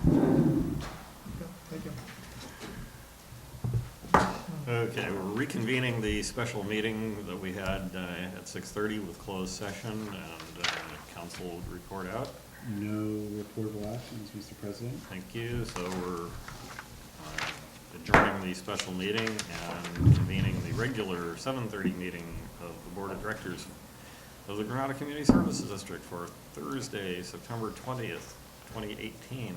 Thank you. Okay, we're reconvening the special meeting that we had at 6:30 with closed session, and council will report out. No reportable actions, Mr. President. Thank you. So we're adjourning the special meeting and convening the regular 7:30 meeting of the Board of Directors of the Granada Community Services District for Thursday, September 20th, 2018.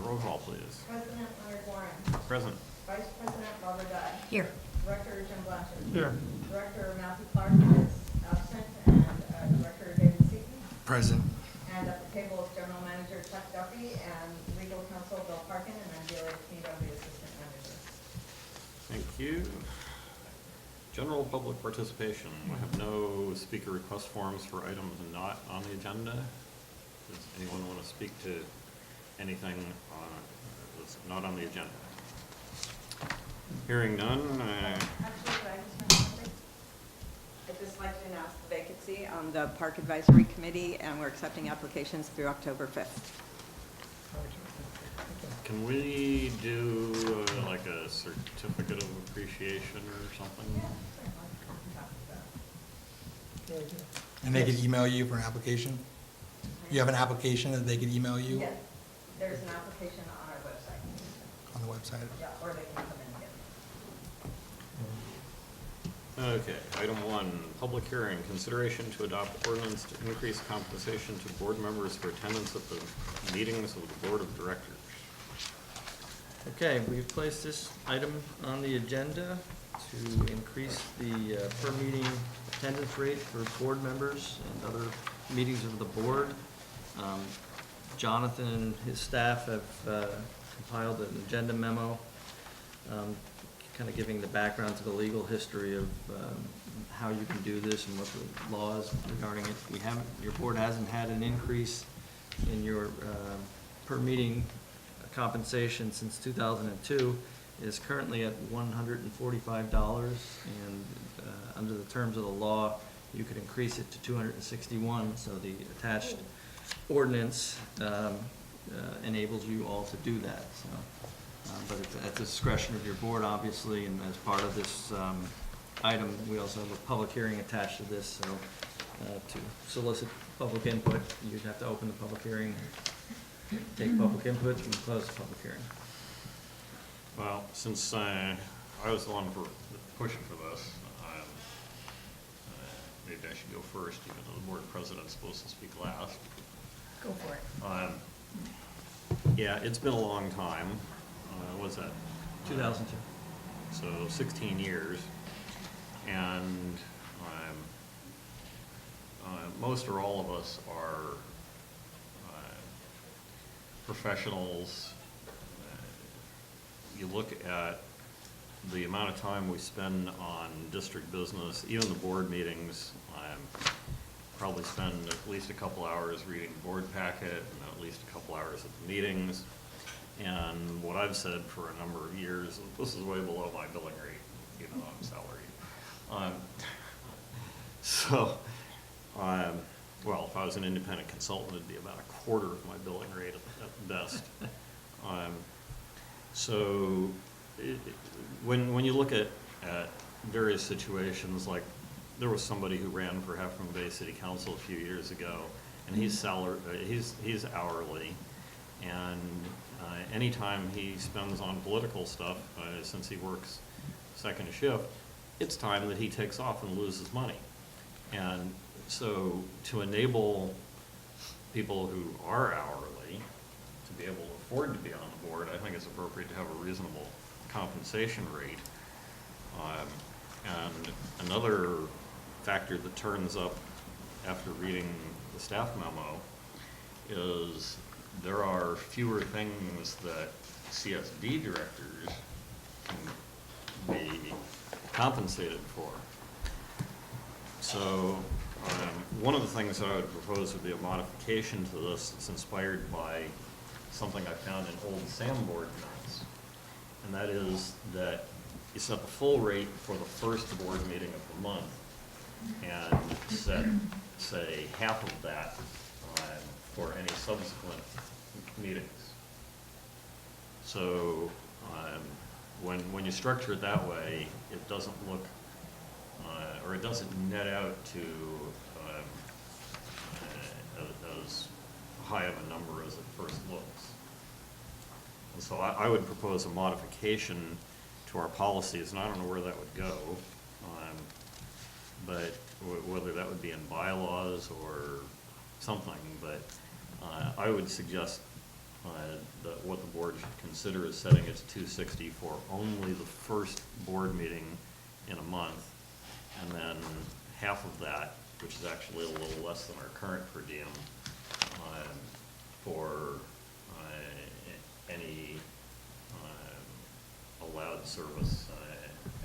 Roll call, please. President Leonard Warren. Present. Vice President Barbara Dodd. Here. Director Jim Blanchard. Here. Director Matthew Clark is absent, and Director David Seaton. Present. And at the table is General Manager Chuck Duffy and Legal Counsel Bill Parkin, and I'm Delia P.W., Assistant Manager. Thank you. General public participation. We have no speaker request forms for items not on the agenda. Does anyone want to speak to anything that's not on the agenda? Hearing none. Actually, could I just mention something? I'd just like to announce the vacancy on the Park Advisory Committee, and we're accepting applications through October 5th. Can we do like a certificate of appreciation or something? And they could email you for an application? You have an application that they could email you Yes, there's an application on our website. on the website? Yeah, or they can come in and get it. Okay, item 1, public hearing, consideration to adopt ordinance to increase compensation to board members for attendance at the meetings of the Board of Directors. Okay, we've placed this item on the agenda to increase the per meeting attendance rate for board members and other meetings of the board. Jonathan and his staff have compiled an agenda memo, kind of giving the background to the legal history of how you can do this and what the laws regarding it. Your board hasn't had an increase in your per meeting compensation since 2002. It is currently at $145, and under the terms of the law, you could increase it to $261. So the attached ordinance enables you all to do that. So, but it's at the discretion of your board, obviously, and as part of this item, we also have a public hearing attached to this. So to solicit public input, you'd have to open the public hearing, take public input, and close the public hearing. Well, since I was the one pushing for this, maybe I should go first, even though the board president's supposed to speak last. Go for it. Yeah, it's been a long time. What's that? 2002. So 16 years. And most or all of us are professionals. You look at the amount of time we spend on district business, even the board meetings, probably spend at least a couple hours reading the board packet and at least a couple hours at the meetings. And what I've said for a number of years, this is way below my billing rate, even though I'm salaried. Well, if I was an independent consultant, it'd be about a quarter of my billing rate at best. So when you look at various situations, like there was somebody who ran for Half Moon Bay City Council a few years ago, and he's hourly, and anytime he spends on political stuff, since he works second shift, it's time that he takes off and loses money. And so to enable people who are hourly to be able to afford to be on the board, I think it's appropriate to have a reasonable compensation rate. And another factor that turns up after reading the staff memo is there are fewer things that CSD directors can be compensated for. So one of the things that I would propose would be a modification to this that's inspired by something I found in old SAM board minutes. And that is that you set the full rate for the first board meeting of the month and set, say, half of that for any subsequent meetings. So, when you structure it that way, it doesn't look, or it doesn't net out to as high of a number as it first looks. And so I would propose a modification to our policies, and I don't know where that would go, but whether that would be in bylaws or something, but I would suggest that what the board should consider is setting it to 260 for only the first board meeting in a month, and then half of that, which is actually a little less than our current per diem, for any allowed service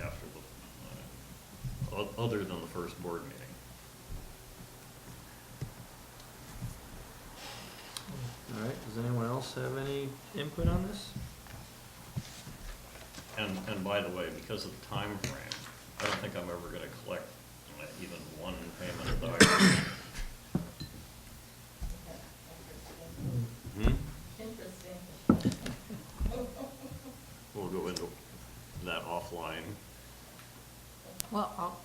after the, other than the first board meeting. All right, does anyone else have any input on this? And by the way, because of the time frame, I don't think I'm ever gonna collect even one payment of the Interesting. We'll go into that offline. Well,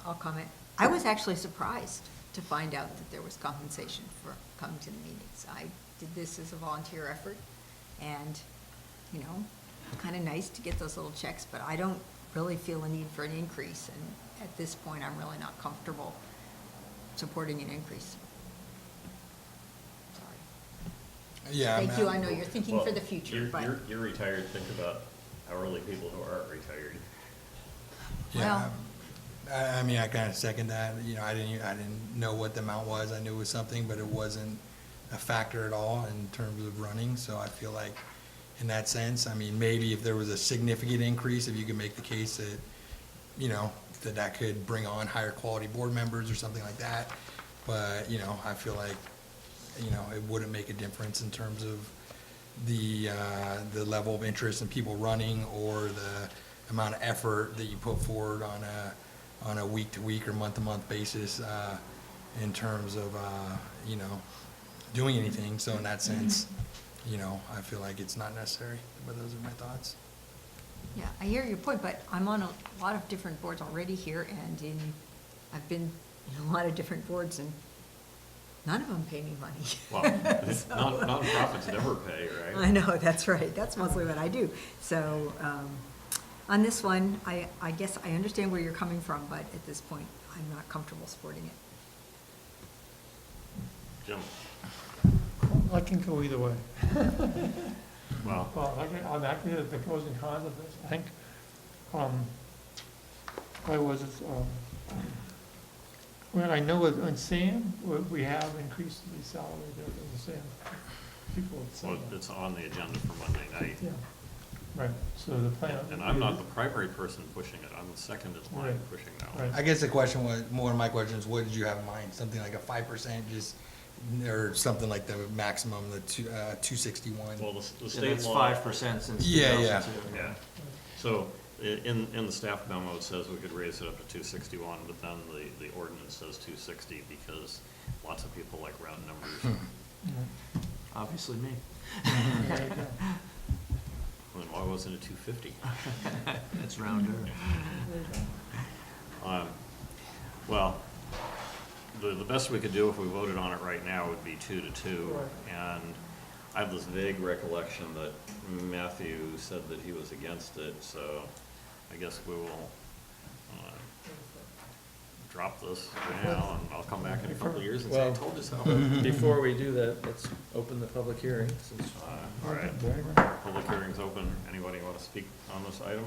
I'll comment. I was actually surprised to find out that there was compensation for coming to the meetings. I did this as a volunteer effort, and, you know, kind of nice to get those little checks, but I don't really feel a need for an increase, and at this point, I'm really not comfortable supporting an increase. Sorry. Yeah. Thank you, I know you're thinking for the Well, future, but, You're retired, think about hourly people who aren't retired. Yeah, I mean, I kind of second that. You know, I didn't know what the amount was. I knew it was something, but it wasn't a factor at all in terms of running. So I feel like, in that sense, I mean, maybe if there was a significant increase, if you could make the case that, you know, that could bring on higher quality board members or something like that. But, you know, I feel like, you know, it wouldn't make a difference in terms of the level of interest in people running or the amount of effort that you put forward on a week-to-week or month-to-month basis in terms of, you know, doing anything. So in that sense, you know, I feel like it's not necessary, but those are my thoughts. yeah, I hear your point, but I'm on a lot of different boards already here, and I've been in a lot of different boards, and none of them pay me money. Well, nonprofits never pay, right? I know, that's right, that's mostly what I do. So, on this one, I guess I understand where you're coming from, but at this point, I'm not comfortable supporting it. Jim, I can go either way. well, Well, I'm actually the pros and cons of this. I think, why was it, well, I know in Sam, we have increased the salary there in the Sam. People would say well, that. it's on the agenda for Monday night. Yeah, right, so the plan. And I'm not the primary person pushing it, I'm the second in line Right. pushing that one. Right. I guess the question was, more of my question is, what did you have in mind? Something like a 5% just, or something like the maximum, the 261? Well, the Yeah, state that's law. 5% since Yeah, yeah. 2002. Yeah, so in the staff memo, it says we could raise it up to 261, but then the ordinance says 260 because lots of people like round numbers. Yeah. Obviously me. There you go. Then why wasn't it 250? That's rounder. There you go. Well, the best we could do if we voted on it right now would be 2-2. Right. And I have this vague recollection that Matthew said that he was against it, so I guess we will drop this for now, and I'll come back in a couple of years and say, I Well- told you so. Before we do that, let's open the public hearing, since All right, There you go. public hearing's open. Anybody want to speak on this item?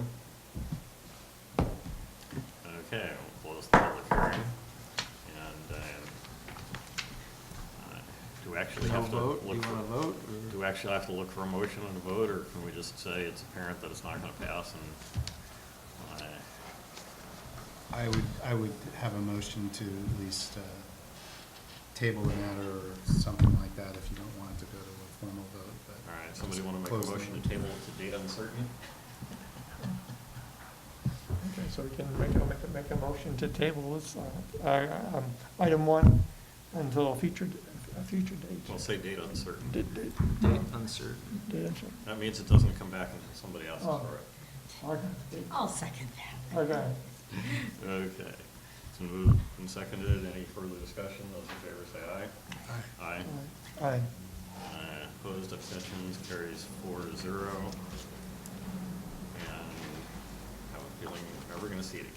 Okay, we'll close the public hearing. And do we actually we have to vote, do look you for? want to vote? or- Do we actually have to look for a motion and a vote, or can we just say it's apparent that it's not gonna pass and, I would have a motion to at least table the matter or something like that if you don't want it to go to a formal vote, but. all right, somebody wanna make a Close the motion to vote. table it to date uncertain? Okay, so we can make a motion to table this, item 1 until a future future date. We'll say date uncertain. Date. Date uncertain. Date uncertain. That means it doesn't come back until somebody asks Oh. for it. Okay. I'll second that. Okay. Okay. It's been moved and seconded. Any further discussion? Those in favor say aye. Aye. Aye. Opposed, abstentions, carries 4-0. And I have a feeling we're never gonna see it again.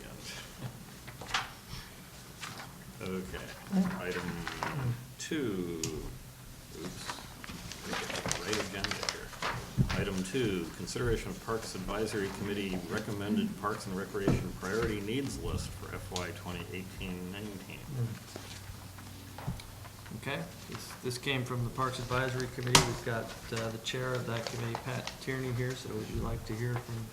Okay, item 2. Oops. Right agenda here. Item 2, consideration of Parks Advisory Committee recommended Parks and Recreation priority needs list for FY 2018-19. Okay, this came from the Parks Advisory Committee. We've got the chair of that committee, Pat Tierney, here, so would you like to hear from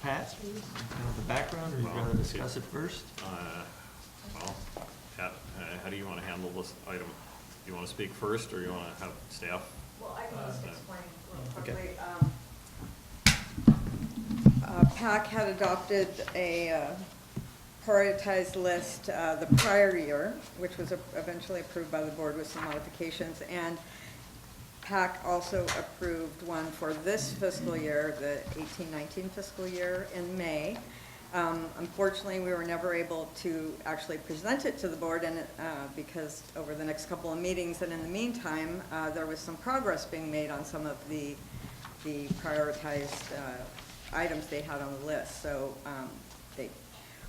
Pat? Kind of the background, or you'd Well, rather discuss it first? Well, Pat, how do you want to handle this item? You want to speak first, or you want to have staff? Well, I can just explain real Okay. quickly. PAC had adopted a prioritized list the prior year, which was eventually approved by the board with some modifications, and PAC also approved one for this fiscal year, the 18-19 fiscal year, in May. Unfortunately, we were never able to actually present it to the board, and because over the next couple of meetings, and in the meantime, there was some progress being made on some of the prioritized items they had on the list. So they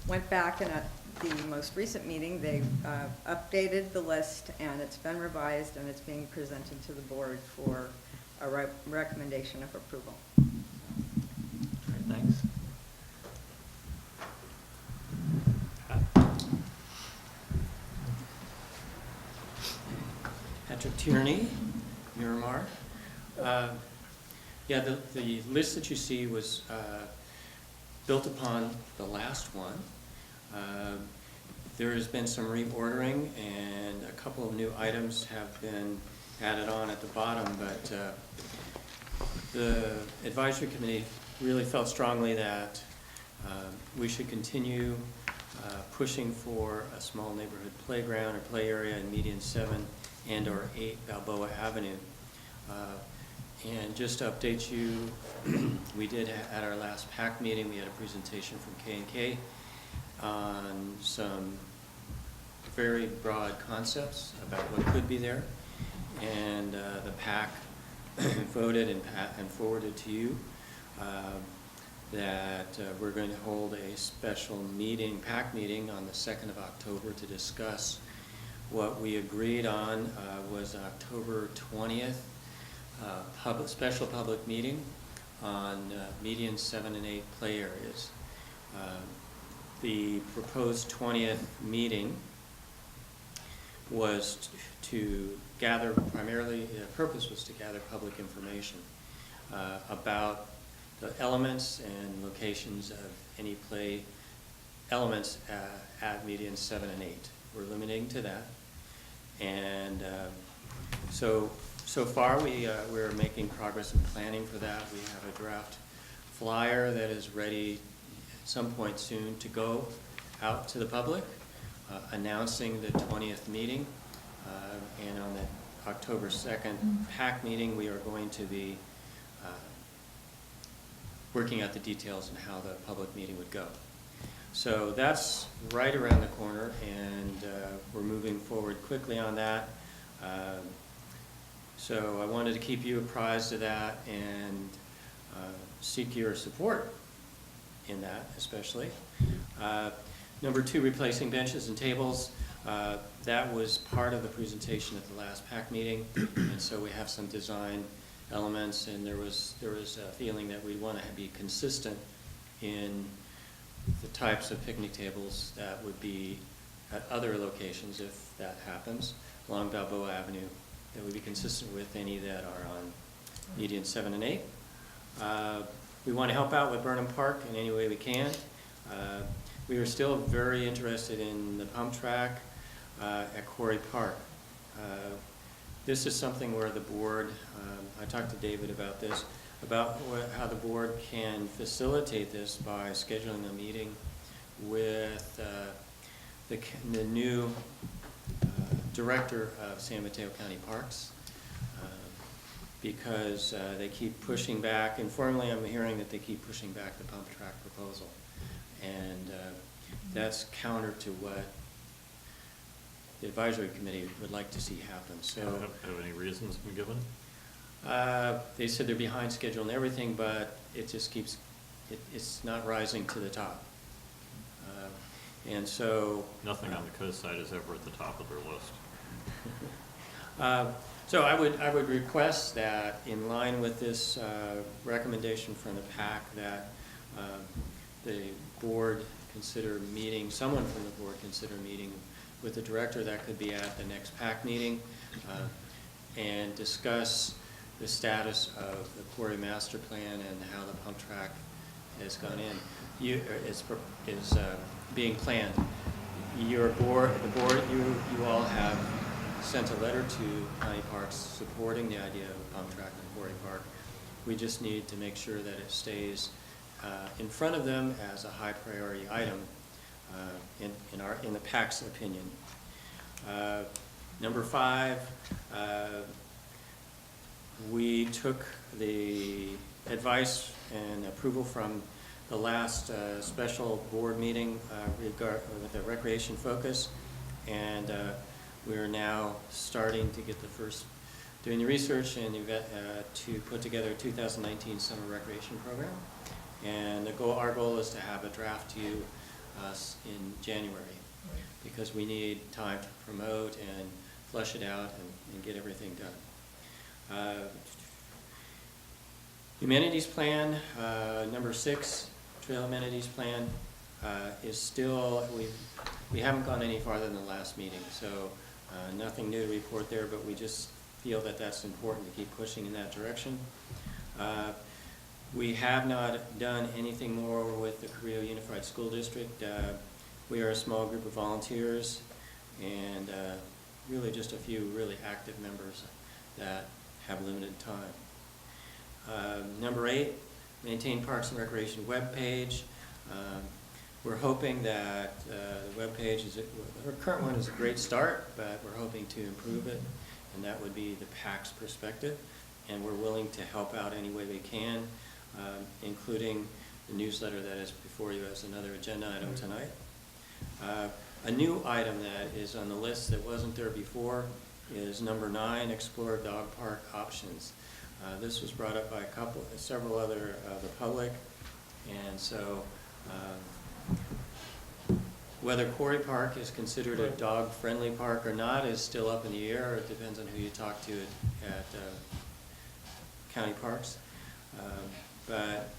went back, and at the most recent meeting, they updated the list, and it's been revised, and it's being presented to the board for a recommendation of approval. All right, thanks. Patrick Tierney, Miramar. Yeah, the list that you see was built upon the last one. There has been some reordering, and a couple of new items have been added on at the bottom, but the advisory committee really felt strongly that we should continue pushing for a small neighborhood playground or play area in median 7 and/or 8 Balboa Avenue. And just to update you, we did at our last PAC meeting, we had a presentation from K&K on some very broad concepts about what could be there. And the PAC voted and forwarded to you that we're going to hold a special meeting, PAC meeting, on the 2nd of October to discuss what we agreed on was October 20th, special public meeting on median 7 and 8 play areas. The proposed 20th meeting was to gather, primarily, the purpose was to gather public information about the elements and locations of any play elements at median 7 and 8. We're limiting to that. And so far we're making progress in planning for that. We have a draft flyer that is ready at some point soon to go out to the public, announcing the 20th meeting. And on the October 2nd PAC meeting, we are going to be working out the details and how the public meeting would go. So that's right around the corner, and we're moving forward quickly on that. So I wanted to keep you apprised of that and seek your support in that, especially. Number 2, replacing benches and tables. That was part of the presentation at the last PAC meeting, and so we have some design elements, and there was a feeling that we'd want to be consistent in the types of picnic tables that would be at other locations, if that happens, along Balboa Avenue, that would be consistent with any that are on median 7 and 8. We want to help out with Burnham Park in any way we can. We are still very interested in the pump track at Quarry Park. This is something where the board, I talked to David about this, about how the board can facilitate this by scheduling a meeting with the new director of San Mateo County Parks, because they keep pushing back. Informally, I'm hearing that they keep pushing back the pump track proposal. And that's counter to what the advisory committee would like to see happen. So, Have any reasons been given? they said they're behind schedule and everything, but it just keeps, it's not rising to the top. And so. Nothing on the coast side is ever at the top of their list. So I would request that in line with this recommendation from the PAC, that the board consider meeting, someone from the board consider meeting with the director. That could be at the next PAC meeting, and discuss the status of the quarry master plan and how the pump track has gone in. Is being planned. Your board, you all have sent a letter to County Parks supporting the idea of a pump track in Quarry Park. We just need to make sure that it stays in front of them as a high priority item in the PAC's opinion. Number 5, we took the advice and approval from the last special board meeting with the recreation focus, and we are now starting to get doing the research and to put together a 2019 summer recreation program. And our goal is to have a draft to you in January, because we need time to promote and flesh it out and get everything done. Amenities plan, number 6, trail amenities plan, is still, we haven't gone any farther than the last meeting, so nothing new to report there, but we just feel that that's important to keep pushing in that direction. We have not done anything more with the Carrillo Unified School District. We are a small group of volunteers, and really just a few really active members that have limited time. Number 8, maintain Parks and Recreation webpage. We're hoping that the webpage our current one is a great start, but we're hoping to improve it, and that would be the PAC's perspective. And we're willing to help out any way we can, including the newsletter that is before you as another agenda item tonight. A new item that is on the list that wasn't there before is number 9, explore dog park options. This was brought up by several other the public, and so whether Quarry Park is considered a dog-friendly park or not is still up in the air. It depends on who you talk to at county parks. But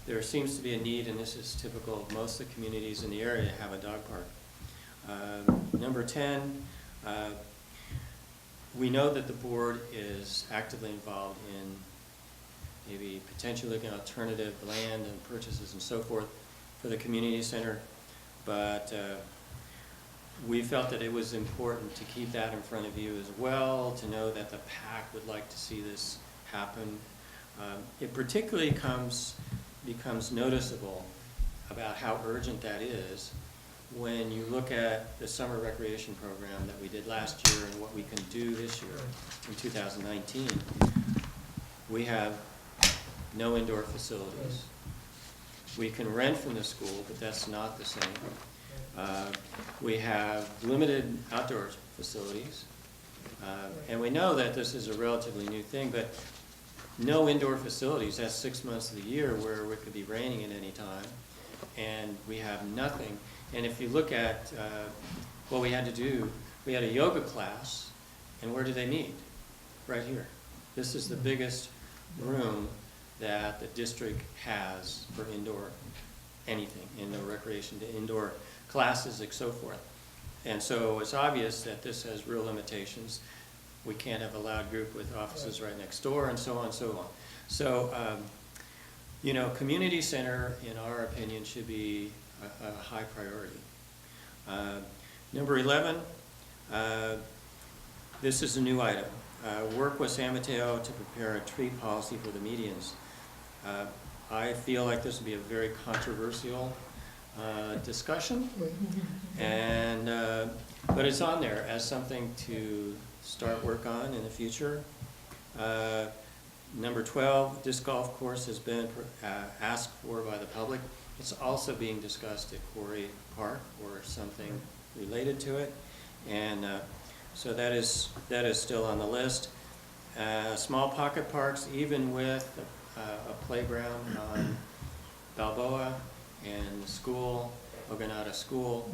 there seems to be a need, and this is typical of most of the communities in the area, to have a dog park. Number 10, we know that the board is actively involved in maybe potentially looking at alternative land and purchases and so forth for the community center, but we felt that it was important to keep that in front of you as well, to know that the PAC would like to see this happen. It particularly becomes noticeable about how urgent that is when you look at the summer recreation program that we did last year and what we can do this year in 2019. We have no indoor facilities. We can rent from the school, but that's not the same. We have limited outdoor facilities, and we know that this is a relatively new thing, but no indoor facilities. That's 6 months of the year where it could be raining at any time, and we have nothing. And if you look at what we had to do, we had a yoga class, and where do they meet? Right here. This is the biggest room that the district has for indoor anything, indoor recreation, to indoor classes, and so forth. And so it's obvious that this has real limitations. We can't have a loud group with offices right next door, and so on and so on. So, you know, community center, in our opinion, should be a high priority. Number 11, this is a new item. Work with San Mateo to prepare a tree policy for the medians. I feel like this would be a very controversial discussion. And, but it's on there as something to start work on in the future. Number 12, disc golf course has been asked for by the public. It's also being discussed at Quarry Park or something related to it. And so that is still on the list. Small pocket parks, even with a playground on Balboa and the school, Granada School,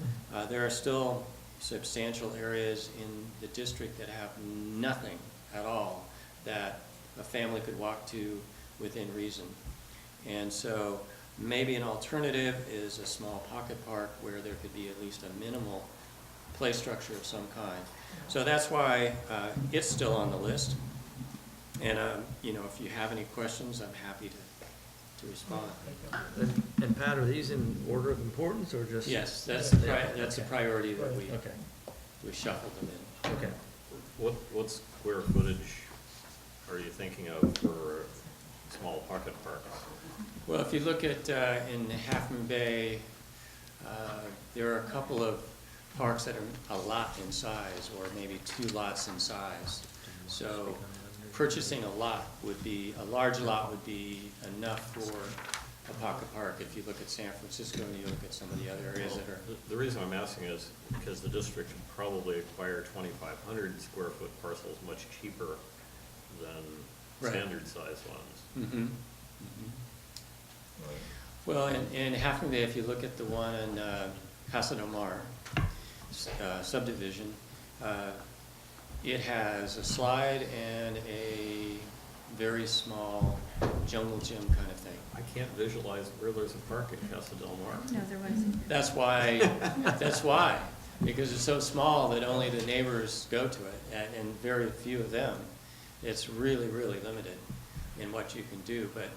there are still substantial areas in the district that have nothing at all that a family could walk to within reason. And so maybe an alternative is a small pocket park where there could be at least a minimal play structure of some kind. So that's why it's still on the list. And you know, if you have any questions, I'm happy to respond. And Pat, are these in order of importance or just? Yes, that's a priority that we shuffled them in. Okay. What square footage are you thinking of for small pocket parks? Well, if you look at in Half Moon Bay, there are a couple of parks that are a lot in size, or maybe 2 lots in size. So purchasing a large lot would be enough for a pocket park. If you look at San Francisco and you look at some of the other areas that are. The reason I'm asking is because the district can probably acquire 2,500 square foot parcels much cheaper than standard size ones. Mm-hmm. Well, in Half Moon Bay, if you look at the one in Casa del Mar subdivision, it has a slide and a very small jungle gym kind of thing. I can't visualize where there's a park at Casa del Mar. No, there wasn't. That's why, because it's so small that only the neighbors go to it, and very few of them. It's really, really limited in what you can do, but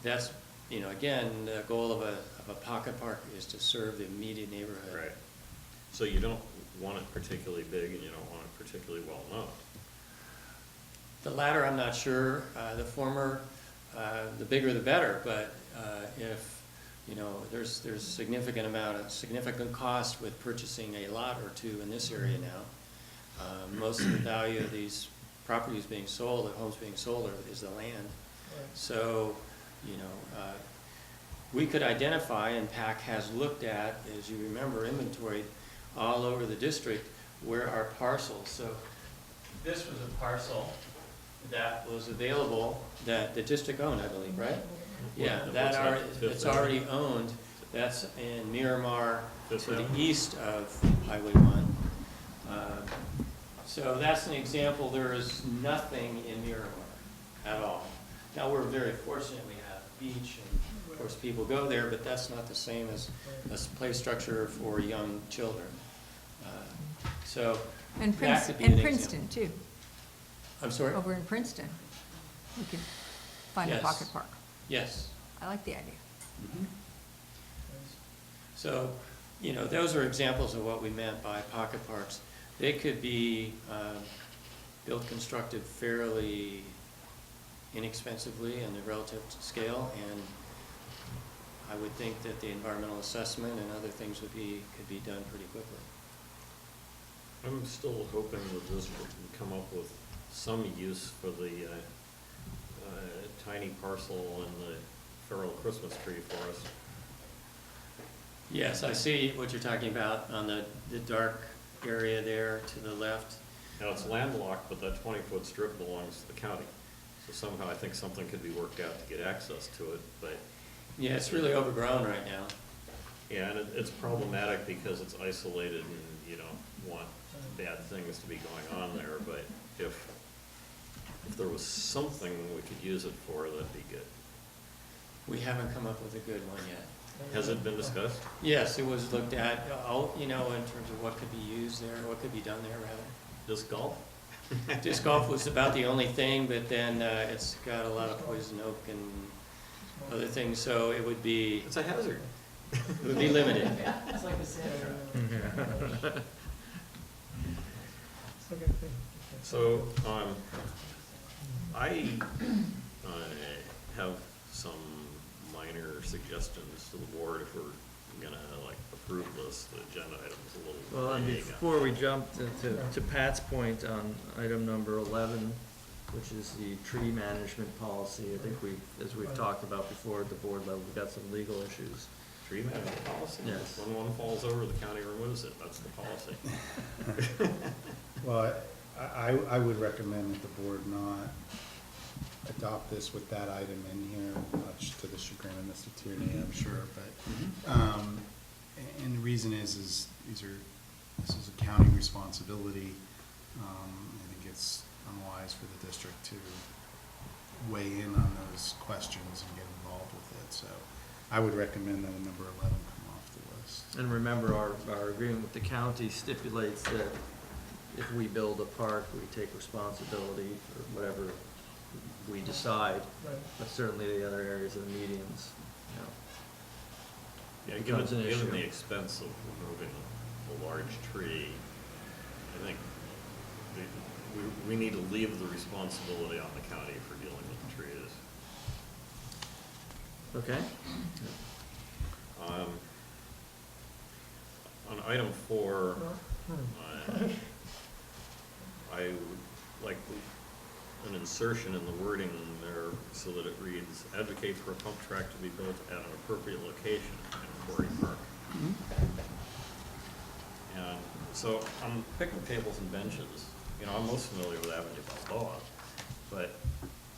that's, you know, again, the goal of a pocket park is to serve the immediate neighborhood. Right. So you don't want it particularly big and you don't want it particularly well known. The latter, I'm not sure. The former, the bigger the better, but if, you know, there's significant cost with purchasing a lot or two in this area now. Most of the value of these properties being sold, the homes being sold, is the land. So, you know, we could identify, and PAC has looked at, as you remember, inventoried all over the district where our parcels. So this was a parcel that was available that the district owned, I believe, right? Yeah, it's already owned. That's in Miramar, to the east of Highway 1. So that's an example. There is nothing in Miramar at all. Now, we're very fortunate. We have a beach, and of course people go there, but that's not the same as a play structure for young children. So And that could be an Princeton, example. too. I'm sorry? Over in Princeton, we could find a Yes. pocket park. Yes. I like the idea. Mhm. So, you know, those are examples of what we meant by pocket parks. They could be built, constructed fairly inexpensively in the relative scale, and I would think that the environmental assessment and other things could be done pretty quickly. I'm still hoping the district can come up with some use for the tiny parcel in the feral Christmas tree forest. Yes, I see what you're talking about on the dark area there to the left. Now, it's landlocked, but that 20-foot strip belongs to the county. So somehow I think something could be worked out to get access to it, but. Yeah, it's really overgrown right now. Yeah, and it's problematic because it's isolated and you don't want bad things to be going on there, but if there was something we could use it for, that'd be good. We haven't come up with a good one yet. Has it been discussed? Yes, it was looked at, you know, in terms of what could be used there, what could be done there, rather. Disc golf? Disc golf was about the only thing, but then it's got a lot of poison oak and other things, so it would be, It's a hazard. it would be limited. It's like a sand trap. So, I have some minor minor suggestions to the board if we're gonna like approve this, the agenda item's a little Well, and vague. before we jump to Pat's point on item number 11, which is the tree management policy, I think as we've talked about before at the board level, we've got some legal issues. Tree management policy? Yes. When one falls over, the county removes it, that's the policy. Well, I would recommend that the board not adopt this with that item in here, much to the chagrin of Mr. Tierney, I'm sure, but, and the reason is this is a county responsibility. I think it's unwise for the district to weigh in on those questions and get involved with it, so I would recommend that a number 11 come off the list. And remember, our agreement with the county stipulates that if we build a park, we take responsibility for whatever we decide, Right. but certainly the other areas of the medians, you know. Yeah, Becomes an given issue. the expense of removing a large tree, I think we need to leave the responsibility on the county for dealing with the trees. Okay? On item 4, Hmm. I would like an insertion in the wording there so that it reads, advocate for a pump track to be built at an appropriate location in Quarry Park. And so on picnic tables and benches, you know, I'm most familiar with Avenue Balboa, but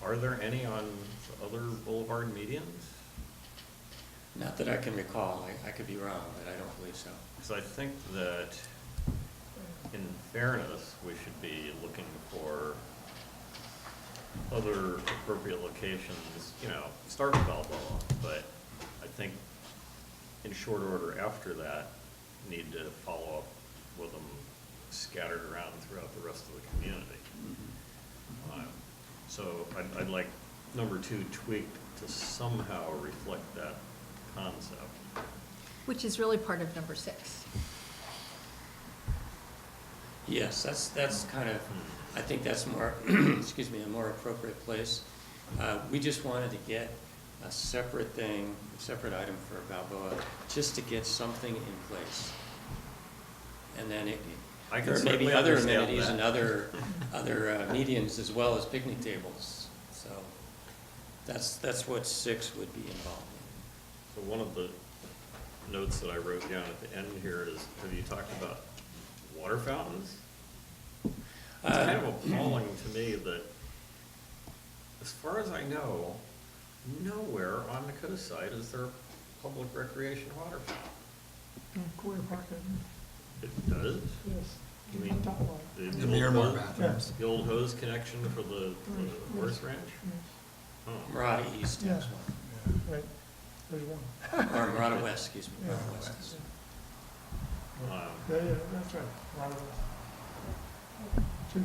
are there any on other boulevard medians? Not that I can recall, I could be wrong, but I don't believe so. Because I think that, in fairness, we should be looking for other appropriate locations, you know, start with Balboa, but I think in short order after that, need to follow up with them scattered around throughout the rest of the community. So I'd like number 2 tweaked to somehow reflect that concept. Which is really part of number 6. Yes, that's kind of, I think that's more, excuse me, a more appropriate place. We just wanted to get a separate thing, a separate item for Balboa, just to get something in place. And then I can there may be certainly other understand amenities that. and other medians as well as picnic tables. So that's what 6 would be involved in. So one of the notes that I wrote down at the end here is, have you talked about water fountains? It's kind of appalling to me that, as far as I know, nowhere on Nakota side is there a public recreation water fountain. Quarry Park, It does? yes. You mean Top line. The old Miramar hose- bathrooms. The old hose connection for the Yes. horse ranch? Yes. Oh. Murata East has Right, there's one. one, or Murata West, excuse me, Murata Yeah. West. is- Wow. Yeah, that's right. Robert West. 2.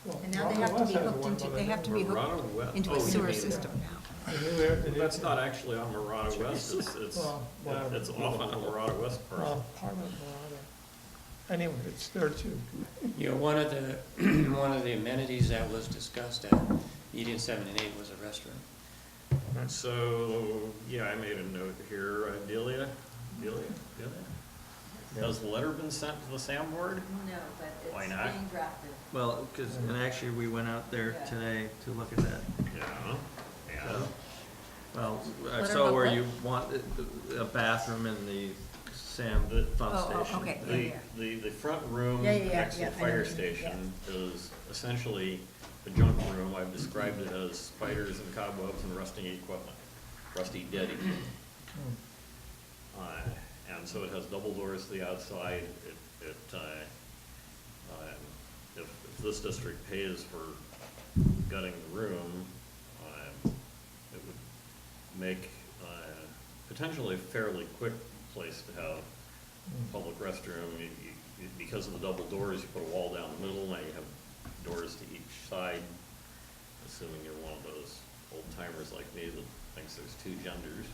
Well, And now they Robert have to West be has hooked one, into, but they I have to think be Murata hooked West. into Oh, a you sewer mean system that. now. Well, that's not actually on Murata West, it's Well, whatever. off on the Murata West parcel. Well, part of Marauder. Anyway, it's there too. You know, one of the, one of the amenities that was discussed at median 7 and 8 was a restaurant. So, yeah, I made a note here, Delia? Has the letter been sent to the SAM board? No, but Why it's not? being drafted. Well, and actually, we went out there Yeah. today to look at that. Yeah, yeah. So, well, I Letter saw about where what? you want a bathroom in the Sam pump Oh, station. okay. The front room Yeah, yeah, yeah, next to yeah, the I know fire what you mean, station is essentially a junk room. I've described it as spiders and cobwebs and rusty equipment, rusty dead equipment. And so it has double doors to the outside. If this district pays for gutting the room, it would make potentially a fairly quick place to have a public restroom. Because of the double doors, you put a wall down the middle, now you have doors to each side, assuming you're one of those old timers like me that thinks there's 2 genders.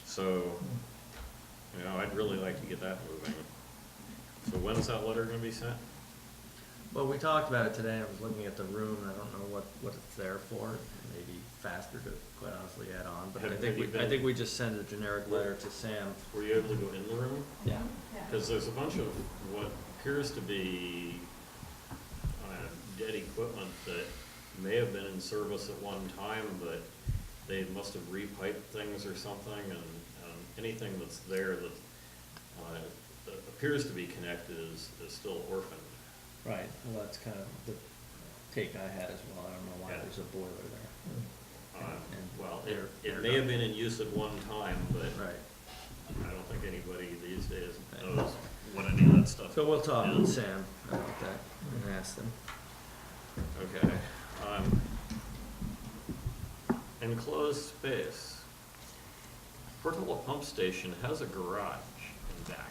So, you know, I'd really like to get that moving. So when is that letter gonna be sent? Well, we talked about it today, I was looking at the room, and I don't know what it's there for. It may be faster to, quite honestly, add on, but I think we just send a generic letter to Sam. Were you able to go in the room? Yeah. Because there's a bunch of what appears to be dead equipment that may have been in service at one time, but they must have repiped things or something, and anything that's there that appears to be connected is still orphaned. Right, well, that's kind of the take I had as well, I don't know why Yeah. there's a boiler there. Well, Air- it may have been in use at one time, but Right, I don't think anybody these days knows what any of that stuff is. so we'll talk with Sam about that and ask them. Okay. Enclosed space. Portable pump station has a garage in back.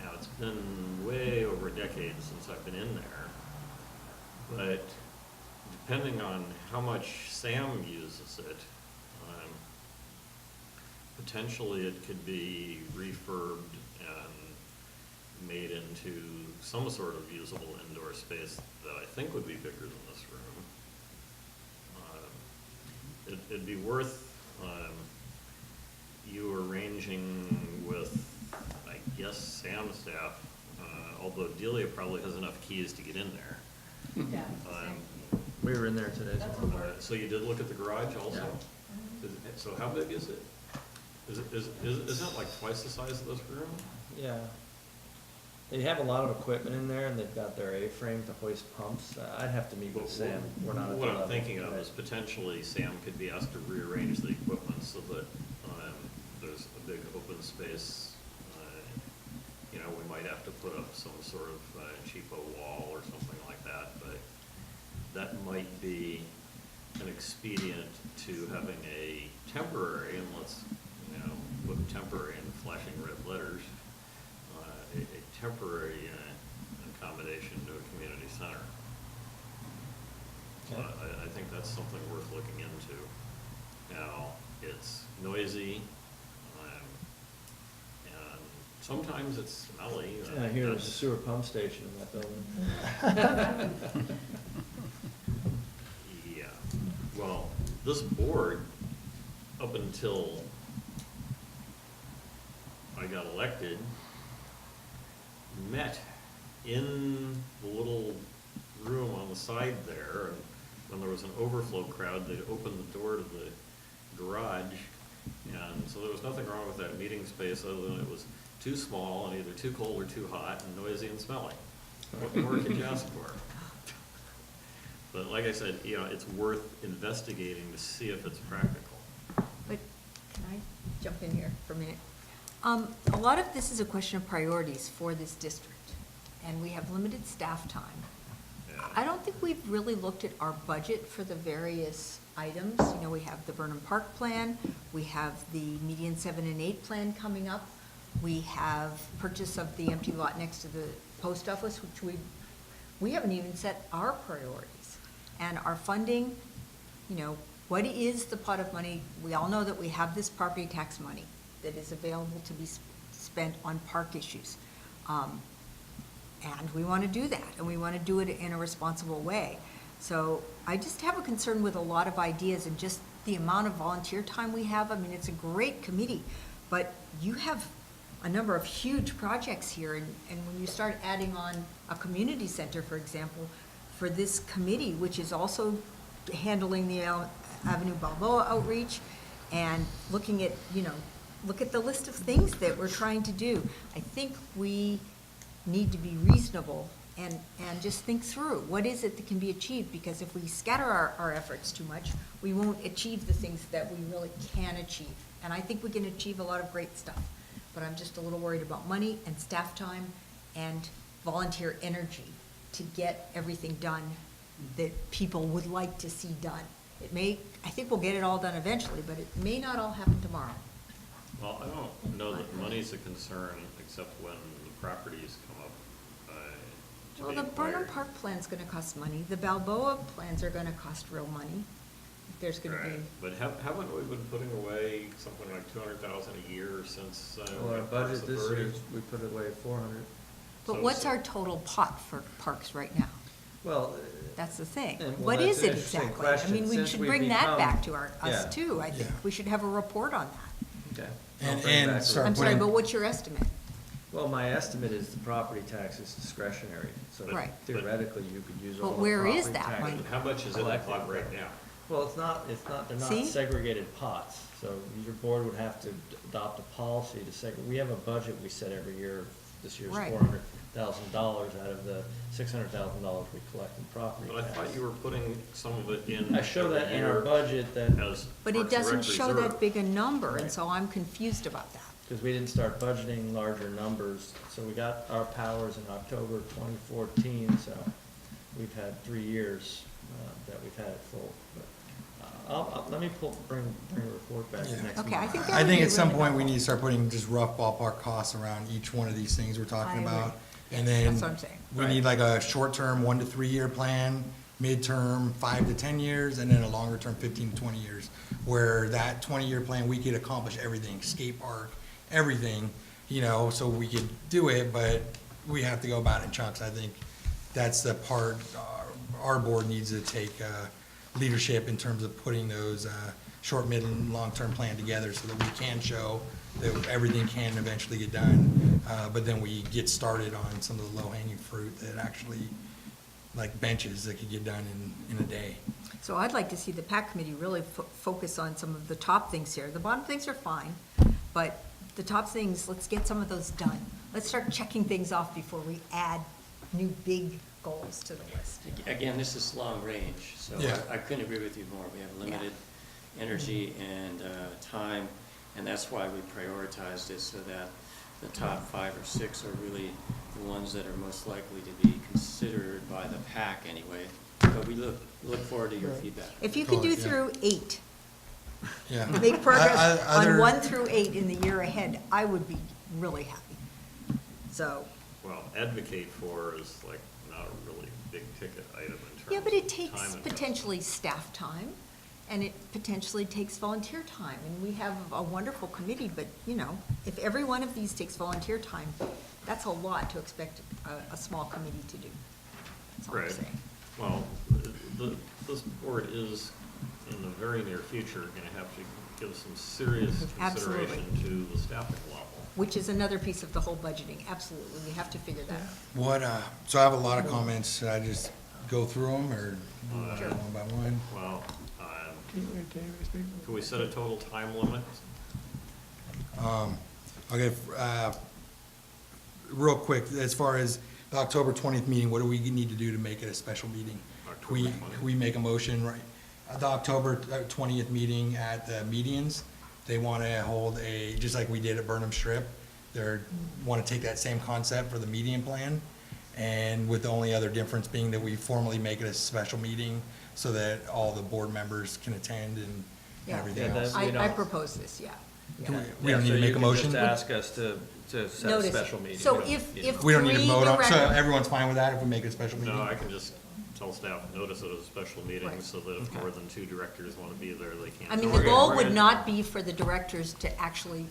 Now, it's been way over a decade since I've been in there, but depending on how much Sam uses it, potentially it could be refurbed and made into some sort of usable indoor space that I think would be bigger than this room. It'd be worth you arranging with, I guess, Sam's staff, although Delia probably has enough keys to get in there. Yeah. We were in there today. That's so- a work. So you did look at the garage also? Yeah. So how big is it? Is it like twice the size of this room? Yeah. They have a lot of equipment in there, and they've got their A-frame to hoist pumps. I'd have to meet with Sam, we're not at the What level. I'm thinking of is potentially Sam could be asked to rearrange the equipment so that there's a big open space. You know, we might have to put up some sort of cheapo wall or something like that, but that might be an expedient to having a temporary, and let's, put temporary in flashing red letters, a temporary accommodation to a community center. So Okay. I think that's something worth looking into. Now, it's noisy, and sometimes it's smelly. Yeah, I hear there's a That's- sewer pump station in that building. Yeah, well, this board, up until I got elected, met in the little room on the side there, and when there was an overflow crowd, they'd open the door to the garage, and so there was nothing wrong with that meeting space other than it was too small and either too cold or too hot and noisy and smelly. What more could you ask for? But like I said, it's worth investigating to see if it's practical. But can I jump in here for a minute? A lot of this is a question of priorities for this district, and we have limited staff time. Yeah. I don't think we've really looked at our budget for the various items. We have the Burnham Park plan, we have the median 7 and 8 plan coming up, we have purchase of the empty lot next to the post office, which we haven't even set our priorities. And our funding, what is the pot of money? We all know that we have this property tax money that is available to be spent on park issues. And we want to do that, and we want to do it in a responsible way. So I just have a concern with a lot of ideas and just the amount of volunteer time we have. I mean, it's a great committee, but you have a number of huge projects here, and when you start adding on a community center, for example, for this committee, which is also handling the Avenue Balboa outreach, and looking at, look at the list of things that we're trying to do. I think we need to be reasonable and just think through, what is it that can be achieved? Because if we scatter our efforts too much, we won't achieve the things that we really can achieve. And I think we can achieve a lot of great stuff, but I'm just a little worried about money and staff time and volunteer energy to get everything done that people would like to see done. I think we'll get it all done eventually, but it may not all happen tomorrow. Well, I don't know that money's a concern, except when the properties come up to Well, be the Burnham acquired. Park plan's gonna cost money, the Balboa plans are gonna cost real money. There's gonna be, Right, but haven't we been putting away something like $200,000 a year since? Well, our Parks budget this Authority? year, we put away 400. But what's our total pot for parks right now? Well, That's the thing. And, well, What that's is an it interesting exactly? I question. mean, we Since should we've bring that become- back to yeah. us too. I think Yeah. we should have a report on that. okay. And- I'll bring and back a start I'm sorry, putting- but what's your estimate? Well, my estimate is the property tax is discretionary, so Right. theoretically, you could use all But the where is property that tax money? How much is in the collected. pot right now? Well, they're not See? segregated pots, so your board would have to adopt a policy to we have a budget we set every year. This year's Right. $400,000 out of the $600,000 we collect in property But I tax. thought you were putting some of it in. I show that in our every year budget that, as But it Parks and doesn't Rec show reserve. that big a number, and Right. so I'm confused about that. because we didn't start budgeting larger numbers, so we got our powers in October 2014, so we've had 3 years that we've had it full. But let me bring a report back Yeah. next month. Okay, I think that I would think be at some really point, we helpful. need to start putting just rough ballpark costs around each one of these things we're talking I agree. about. And Yes, then that's what I'm saying. we need like a short-term 1 to 3 year plan, midterm 5 to 10 years, and then a longer term 15 to 20 years. Where that 20-year plan, we could accomplish everything, skate park, everything, so we could do it, but we have to go about it in chunks. I think that's the part, our board needs to take leadership in terms of putting those short, mid, and long-term plan together so that we can show that everything can eventually get done. But then we get started on some of the low-hanging fruit that actually, like benches that could get done in a day. So I'd like to see the PAC committee really focus on some of the top things here. The bottom things are fine, but the top things, let's get some of those done. Let's start checking things off before we add new big goals to the list. Again, this is long range, so Yeah. I couldn't agree with you more. We have limited energy and time, and that's why we prioritized it so that the top 5 or 6 are really the ones that are most likely to be considered by the PAC anyway. But we look forward to your Right. feedback. If you could do Yeah. through 8, Yeah. make progress on Other- 1 through 8 in the year ahead, I would be really happy. So, Well, advocate for is like not a really big ticket item in terms of yeah, but it time takes and potentially staff time, and it potentially takes volunteer time. And we have a wonderful committee, but, if every one of these takes volunteer time, that's a lot to expect a small committee to do. That's all I'm Right. saying. Well, this board is, in the very near future, gonna have to give some serious Absolutely. consideration to the staffing level. Which is another piece of the whole budgeting, absolutely, we have to figure that out. So I have a lot of comments. Should I just go through them or do Sure. one by one? Well, Can you speak? can we set a total time limit? Okay, real quick, as far as the October 20th meeting, what do we need to do to make it a special meeting? October We 20th. we make a motion, right? At the October 20th meeting at the medians, they want to hold just like we did at Burnham Strip, they want to take that same concept for the median plan, and with the only other difference being that we formally make it a special meeting so that all the board members can attend and Yeah. everything Yeah, else. that- I propose this, yeah. Do Yeah. we don't need to make a motion? So you can just ask us to set a Notice. special meeting. So We don't if- need if- to- We don't need to three vote on, so direct- everyone's fine with that if we make it a special meeting? No, I can just tell staff, notice it as a special meeting, Right. so that if Okay. more than 2 directors want to be there, they can. I mean, So the we're goal gonna- would not be for the directors to actually,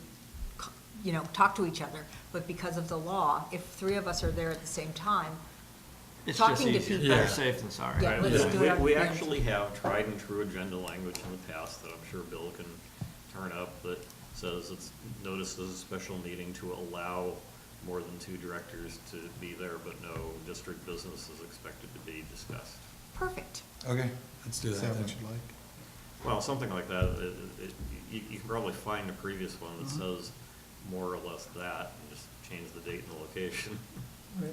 talk to each other, but because of the law, if 3 of us are there at the same time, It's talking just to easier. people. Better safe than sorry. Yeah, Right, let's do it. we actually have tried and true agenda language in the past that I'm sure Bill can turn up that says it's noticed as a special meeting to allow more than 2 directors to be there, but no district business is expected to be discussed. Perfect. Okay, let's do Is that that then. what you like? Well, something like that, you can probably find a previous one that Mhm. says more or less that, and just change the date and the location. Right.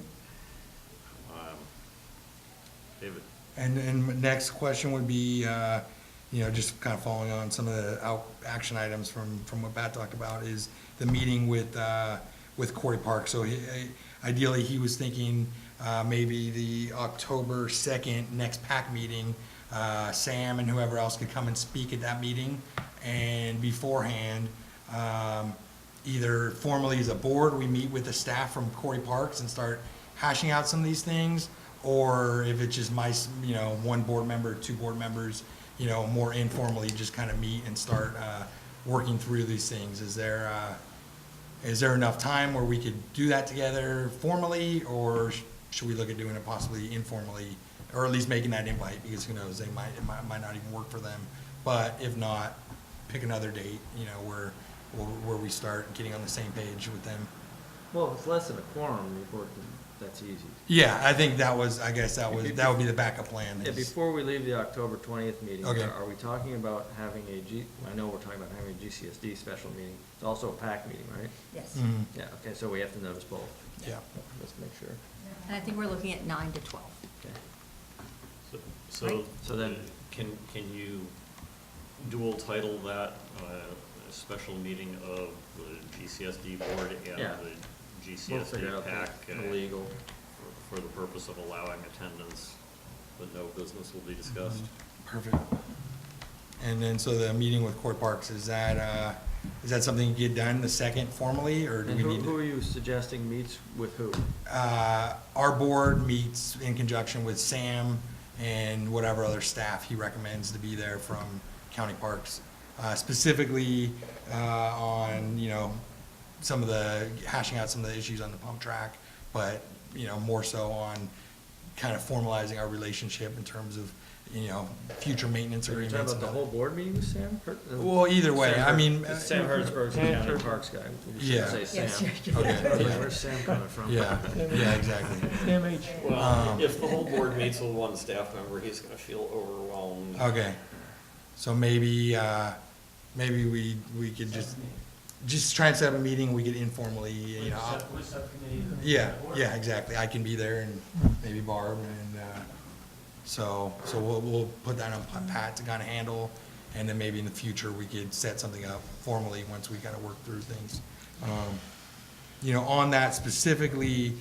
David? And next question would be, just kind of following on some of the action items from what Pat talked about, is the meeting with Corey Park. So ideally, he was thinking maybe the October 2nd next PAC meeting, Sam and whoever else could come and speak at that meeting. And beforehand, either formally as a board, we meet with the staff from Corey Parks and start hashing out some of these things, or if it's just my, 1 board member, 2 board members, more informally, just kind of meet and start working through these things. Is there is there enough time where we could do that together formally, or should we look at doing it possibly informally, or at least making that invite, because who knows, it might not even work for them. But if not, pick another date, you know, where we start getting on the same page with them. Well, if it's less than a quorum report, then that's easy. Yeah, I think that would be the backup plan. Yeah, before we leave the October 20th meeting, Okay. are we talking about having I know we're talking about having a GCSD special meeting. It's also a PAC meeting, right? Yes. Mhm. Yeah, okay, so we have to notice both. Yeah. Let's make sure. And I think we're looking at 9 to 12. Okay. So, Right. So then- can you dual title that, a special meeting of the GCSD board and Yeah. the We'll figure GCSD out PAC? the legal. For the purpose of allowing attendance, but no business will be discussed. Perfect. And then, so the meeting with Court Parks, is that something you get done the second formally, or do And we who need are to? you suggesting meets with who? Our board meets in conjunction with Sam and whatever other staff he recommends to be there from County Parks. Specifically, on, you know, hashing out some of the issues on the pump track, but, you know, more so on kind of formalizing our relationship in terms of, you know, future maintenance Are you agreements. talking about the whole board meeting with Sam? Well, either way, I mean. It's Sam Hertzberg's the County Parks guy. We Yeah. should say Yes, Sam. you're- Okay, yeah. Where's Sam coming from? Yeah, exactly. MH. Well, if the whole board meets with one staff member, he's gonna feel overwhelmed. Okay, so maybe we could just try and set up a meeting, we could informally, you know. Yeah, exactly, I can be there, and maybe Barb, and, so we'll put that on Pat to kind of handle, and then maybe in the future, we could set something up formally once we kind of work through things. You know, on that specifically,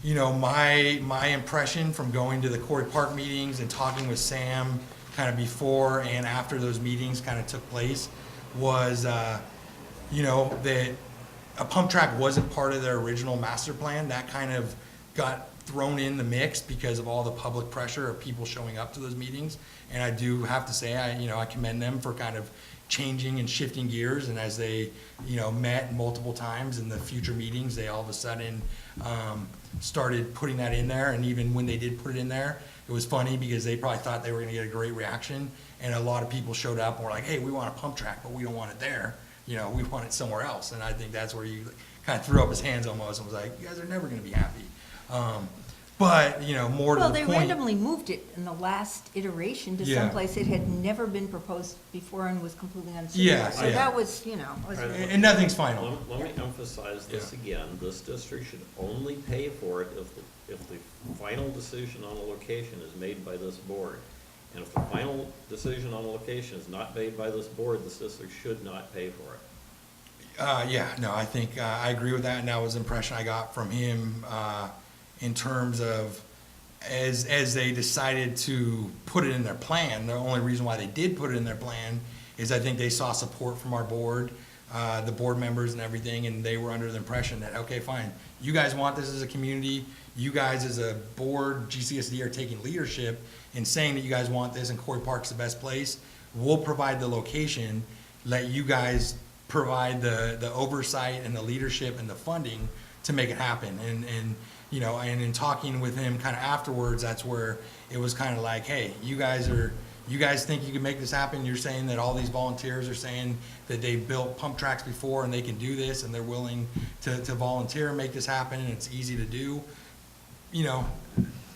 you know, my impression from going to the Court Park meetings and talking with Sam kind of before and after those meetings kind of took place was, you know, that a pump track wasn't part of their original master plan. That kind of got thrown in the mix because of all the public pressure of people showing up to those meetings. And I do have to say, I commend them for kind of changing and shifting gears. And as they, you know, met multiple times in the future meetings, they all of a sudden started putting that in there. And even when they did put it in there, it was funny because they probably thought they were gonna get a great reaction. And a lot of people showed up and were like, hey, we want a pump track, but we don't want it there. You know, we want it somewhere else. And I think that's where you kind of threw up his hands almost and was like, you guys are never gonna be happy. But, you know, more to the Well, point. they randomly moved it in the last iteration to Yeah. someplace it had never been proposed before and was completely unsuitable. Yeah, So yeah. that was, you know, was- And nothing's final. Let me emphasize this Yeah. again, this district should only pay for it if the final decision on a location is made by this board. And if the final decision on a location is not made by this board, this district should not pay for it. Yeah, no, I think, I agree with that, and that was the impression I got from him, in terms of, as they decided to put it in their plan, the only reason why they did put it in their plan is I think they saw support from our board, the board members and everything, and they were under the impression that, okay, fine, you guys want this as a community, you guys as a board, GCSD are taking leadership in saying that you guys want this and Cory Park's the best place, we'll provide the location, let you guys provide the oversight and the leadership and the funding to make it happen. And you know, and in talking with him kind of afterwards, that's where it was kind of like, hey, you guys think you can make this happen? You're saying that all these volunteers are saying that they've built pump tracks before and they can do this and they're willing to volunteer and make this happen and it's easy to do. You know,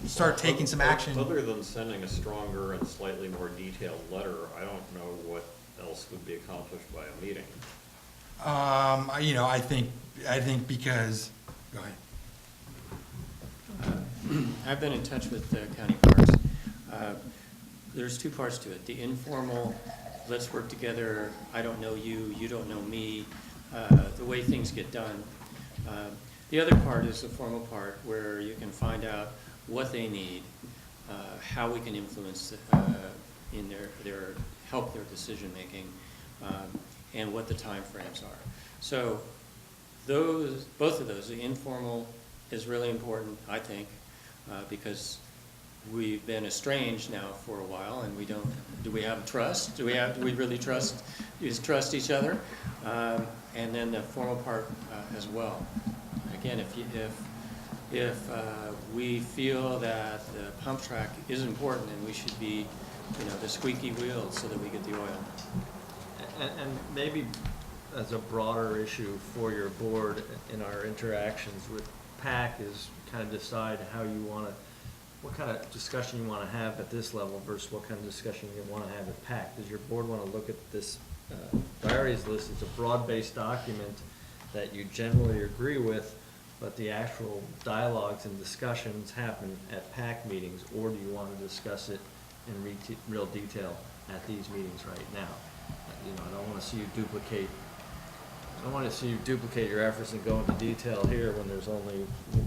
start taking some action. Other than sending a stronger and slightly more detailed letter, I don't know what else would be accomplished by a meeting. You know, I think because, go ahead. I've been in touch with the county parks. There's two parts to it. The informal, let's work together, I don't know you, you don't know me, the way things get done. The other part is the formal part where you can find out what they need, how we can influence in their help their decision-making, and what the timeframes are. So both of those, the informal is really important, I think, because we've been estranged now for a while, and do we have trust? Do we really trust each other? And then the formal part as well. Again, if we feel that the pump track is important, then we should be, the squeaky wheel so that we get the oil. And maybe as a broader issue for your board in our interactions with PAC is kind of decide how you want to, what kind of discussion you want to have at this level versus what kind of discussion you want to have at PAC. Does your board want to look at this priorities list? It's a broad-based document that you generally agree with, but the actual dialogues and discussions happen at PAC meetings, or do you want to discuss it in real detail at these meetings right now? I don't want to see you duplicate. I don't want to see you duplicate your efforts and go into detail here when there's only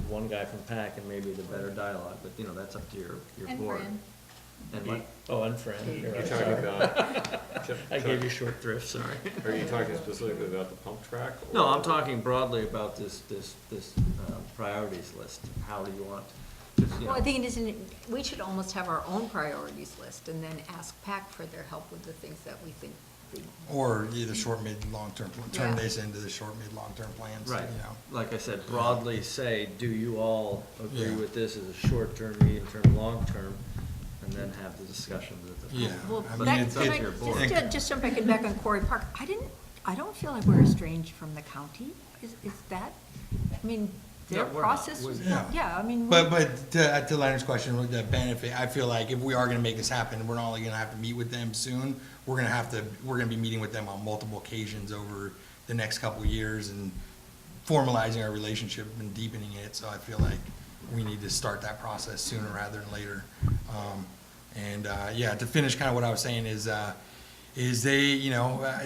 one guy from PAC and maybe the better dialogue. But that's up to your And board. Fran. And what? Oh, and Fran. You're right, talking sorry. about. I gave you short thrift. Sorry. Are you talking specifically about the pump track? No, or- I'm talking broadly about this priorities list. How do you want? Well, I think it isn't, we should almost have our own priorities list and then ask PAC for their help with the things that we think. Or either short, mid, long-term, turn Yeah. this into the short, mid, long-term plans, Right. you Like I said, broadly say, do you all agree Yeah. with this as a short-term, medium-term, long-term, and then have the discussions at the. Yeah. Well, I mean, back, it's- can it's your board. just jump back on Quarry Park, I don't feel like we're estranged from the county, is that, I mean, their No, we're not. process was, Yeah. yeah, I mean. But to Leonard's question, with the benefit, I feel like if we are gonna make this happen, we're not only gonna have to meet with them soon, we're gonna be meeting with them on multiple occasions over the next couple of years and formalizing our relationship and deepening it, so I feel like we need to start that process sooner rather than later. Yeah, to finish kind of what I was saying is they,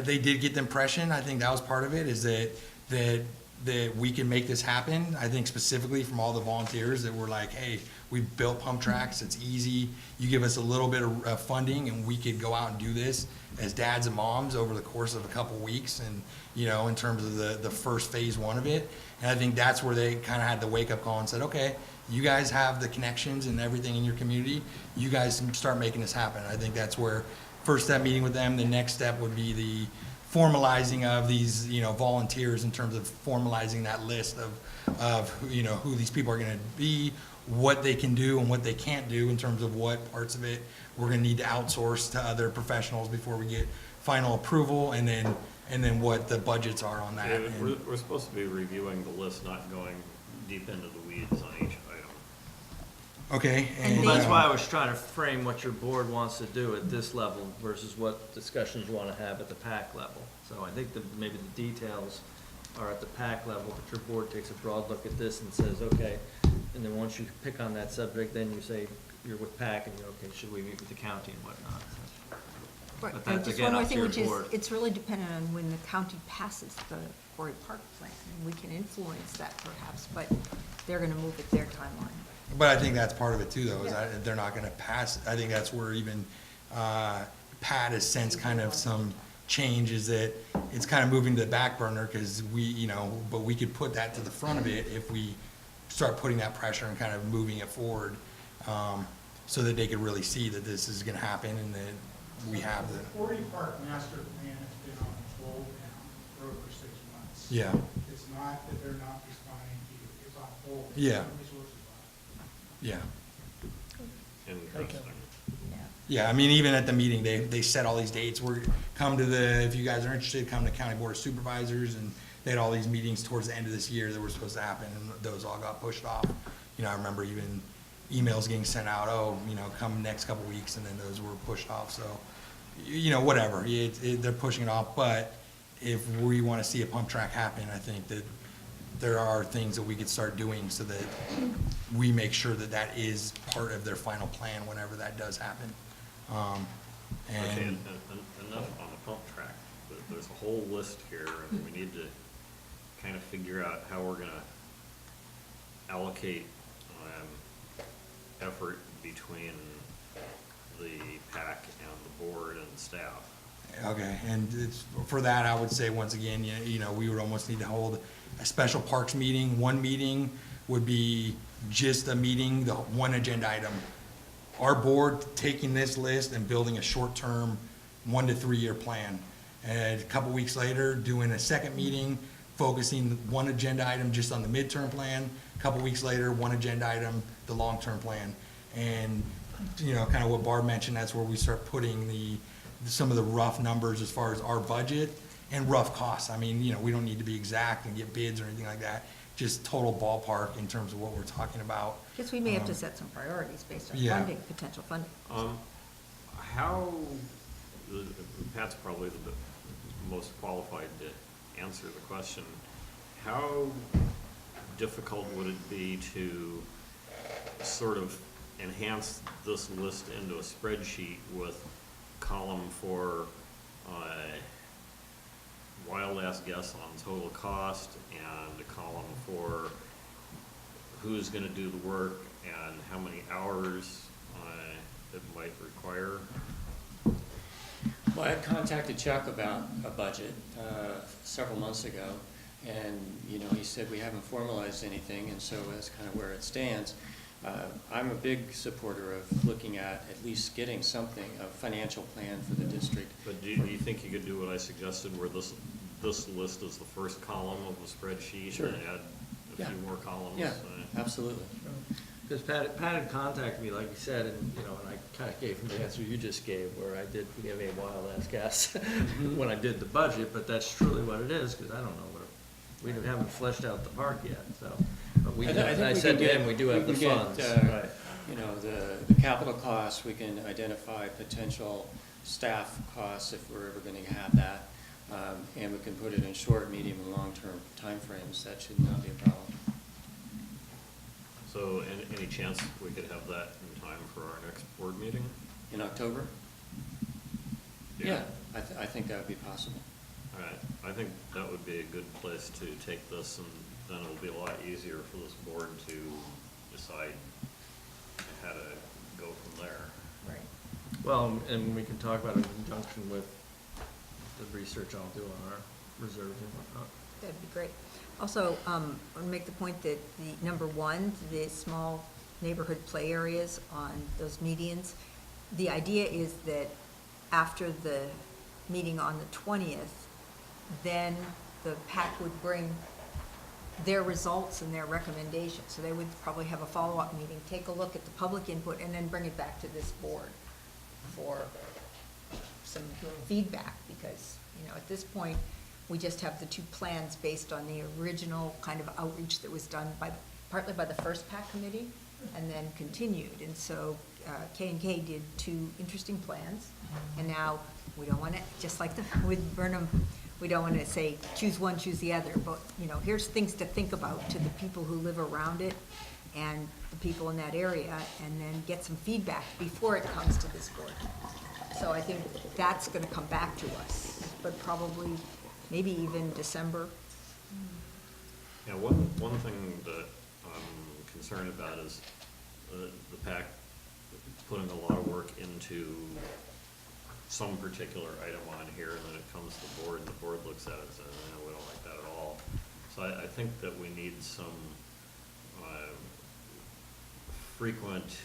they did get the impression, I think that was part of it, is that we can make this happen. I think specifically from all the volunteers that were like, hey, we built pump tracks, it's easy. You give us a little bit of funding and we could go out and do this as dads and moms over the course of a couple weeks and, in terms of the first phase one of it. And I think that's where they kind of had the wake up call and said, okay, you guys have the connections and everything in your community. You guys can start making this happen. I think that's where first step meeting with them, the next step would be the formalizing of these, volunteers in terms of formalizing that list of who these people are gonna be, what they can do and what they can't do in terms of what parts of it we're gonna need to outsource to other professionals before we get final approval, and then what the budgets are on that. Yeah, And- we're supposed to be reviewing the list, not going deep into the weeds on each item. Okay. And Well, that's why I was trying to frame what your board wants to do at this level versus what discussions you want to have at the PAC level. So I think that maybe the details are at the PAC level, but your board takes a broad look at this and says, okay, and then once you pick on that subject, then you say, you're with PAC, and you're, okay, should we meet with the county and whatnot? Right, But and that's just again one more up to thing, your which is, board. it's really dependent on when the county passes the Quarry Park plan, and we can influence that perhaps, but they're gonna move at their timeline. But I think that's part of it too, though, is Yeah. that they're not gonna pass, I think that's where even, Pat has sensed kind of some change, is that it's kind of moving to the back burner, cause we, but we could put that to the front of it if we start putting that pressure and kind of moving it forward, so that they could really see that this is gonna happen and that we have the, Quarry Park master plan has been on hold now for over 6 months. yeah, It's not that they're not responding to you, it's on hold. Yeah. Resources on. yeah. Interesting. Yeah, I mean, even at the meeting, they set all these dates, if you guys are interested, come to County Board of Supervisors, and they had all these meetings towards the end of this year that were supposed to happen, and those all got pushed off. I remember even emails getting sent out, come next couple weeks, and then those were pushed off, so, whatever, they're pushing it off, but if we wanna see a pump track happen, I think that there are things that we could start doing so that we make sure that that is part of their final plan whenever that does happen. Okay, enough on the pump track. There's a whole list here, and we need to kind of figure out how we're gonna allocate effort between the PAC and the board and staff. Okay, and for that, I would say, once again, we would almost need to hold a special parks meeting. One meeting would be just a meeting, the one agenda item our board taking this list and building a short-term 1 to 3 year plan. And a couple weeks later, doing a second meeting, focusing one agenda item just on the midterm plan. A couple weeks later, one agenda item, the long-term plan. And, you know, kind of what Barb mentioned, that's where we start putting some of the rough numbers as far as our budget and rough costs. I mean, you know, we don't need to be exact and get bids or anything like that, just total ballpark in terms of what we're talking about. Guess we may have to set some priorities based on Yeah. funding, potential funding. How, Pat's probably the most qualified to answer the question. How difficult would it be to sort of enhance this list into a spreadsheet with column for wild ass guess on total cost and a column for who's gonna do the work and how many hours it might require? Well, I had contacted Chuck about a budget several months ago, and, you know, he said we haven't formalized anything, and so that's kind of where it stands. I'm a big supporter of looking at least getting something, a financial plan for the district. But do you think you could do what I suggested, where this list is the first column of the spreadsheet? Sure. And add a Yeah. few more columns? Yeah, absolutely. Because Pat had contacted me, like you said, and, you know, and I kind of gave him the answer you just gave, where I did give a wild ass guess when I did the budget, but that's truly what it is, because I don't know we haven't fleshed out the park yet, so. But we, I think and I we said can to get- him, we do have the can get, funds, right. You know, the capital costs, we can identify potential staff costs if we're ever gonna have that. And we can put it in short, medium, and long-term timeframes. That should not be a problem. So, any chance we could have that in time for our next board meeting? In October? Yeah, I think that would be possible. All right, I think that would be a good place to take this, and then it'll be a lot easier for this board to decide how to go from there. Right. Well, and we can talk about it in conjunction with the research I'll do on our reserves and whatnot. That'd be great. Also, I want to make the point that the number one, the small neighborhood play areas on those medians, the idea is that after the meeting on the 20th, then the PAC would bring their results and their recommendations. So they would probably have a follow-up meeting, take a look at the public input, and then bring it back to this board for some feedback, because, you know, at this point, we just have the two plans based on the original kind of outreach that was done partly by the first PAC committee and then continued. And so K&K did two interesting plans, and now we don't want to, just like with Burnham, we don't want to say choose one, choose the other, but, you know, here's things to think about to the people who live around it and the people in that area, and then get some feedback before it comes to this board. So I think that's going to come back to us, but probably maybe even December. Yeah, one thing that I'm concerned about is the PAC putting a lot of work into some particular item on here, and then it comes to the board, and the board looks at it and says, no, we don't like that at all. So I think that we need some frequent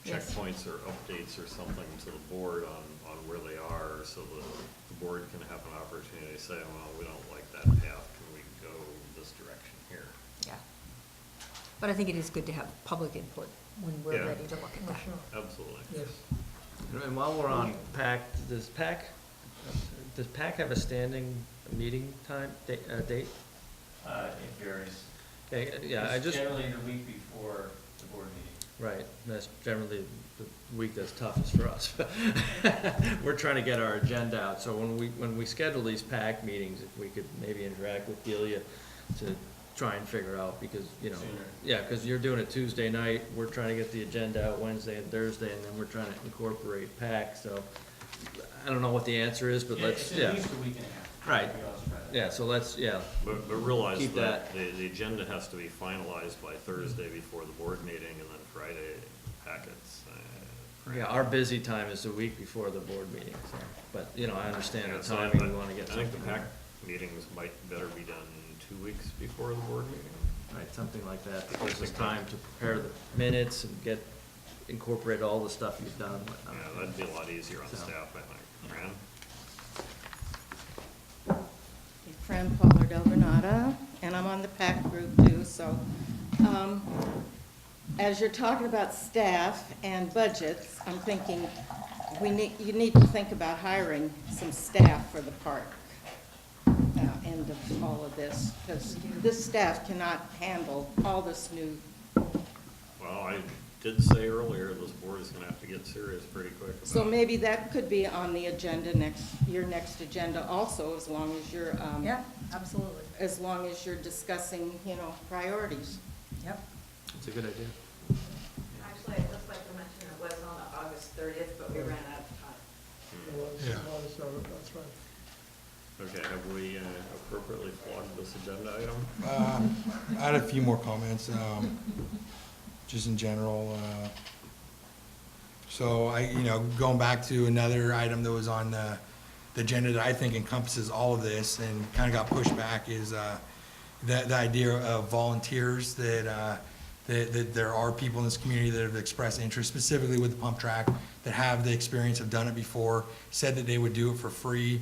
Yes. checkpoints or updates or something to the board on where they are, so that the board can have an opportunity to say, well, we don't like that path, can we go this direction here? Yeah. But I think it is good to have public input when we're Yeah. ready to look at that. Absolutely. Yes. And while we're on PAC, does PAC have a standing meeting time, date? It varies. Okay, yeah, I It's just. generally the week before the board meeting. Right, that's generally the week that's toughest for us. We're trying to get our agenda out, so when we schedule these PAC meetings, if we could maybe interact with Delia to try and figure out, because, you know, Sooner. yeah, because you're doing it Tuesday night, we're trying to get the agenda out Wednesday and Thursday, and then we're trying to incorporate PAC, so I don't know what the answer is, but let's, It's yeah. at least a week and a half. Right. We also try that. Yeah, so let's, yeah, But realize Keep that the agenda has to be finalized by Thursday before the board meeting, and then Friday packets. yeah, our busy time is the week before the board meeting, so, but, you know, I understand Yeah, the so timing, we want to get I think something. the PAC meetings might better be done 2 weeks before the board meeting. Right, something like that, that gives us time to prepare the minutes and get incorporate all the stuff you've done. Yeah, that'd be a lot easier on So. staff, I think. Fran? Fran Paula Del Granada, and I'm on the PAC group too, so, as you're talking about staff and budgets, I'm thinking you need to think about hiring some staff for the park, end of all of this, because this staff cannot handle all this new. Well, I did say earlier, this board is gonna have to get serious pretty quick about it. So maybe that could be on the agenda your next agenda also, as long as you're, Yeah, absolutely. as long as you're discussing, priorities. Yep. It's a good idea. Actually, it looks like you mentioned it was on August 30th, but we ran out of time. Yeah. That's right. Okay, have we appropriately flogged this agenda item? I had a few more comments, just in general. So going back to another item that was on the agenda that I think encompasses all of this and kind of got pushed back is the idea of volunteers, that there are people in this community that have expressed interest, specifically with the pump track, that have the experience, have done it before, said that they would do it for free.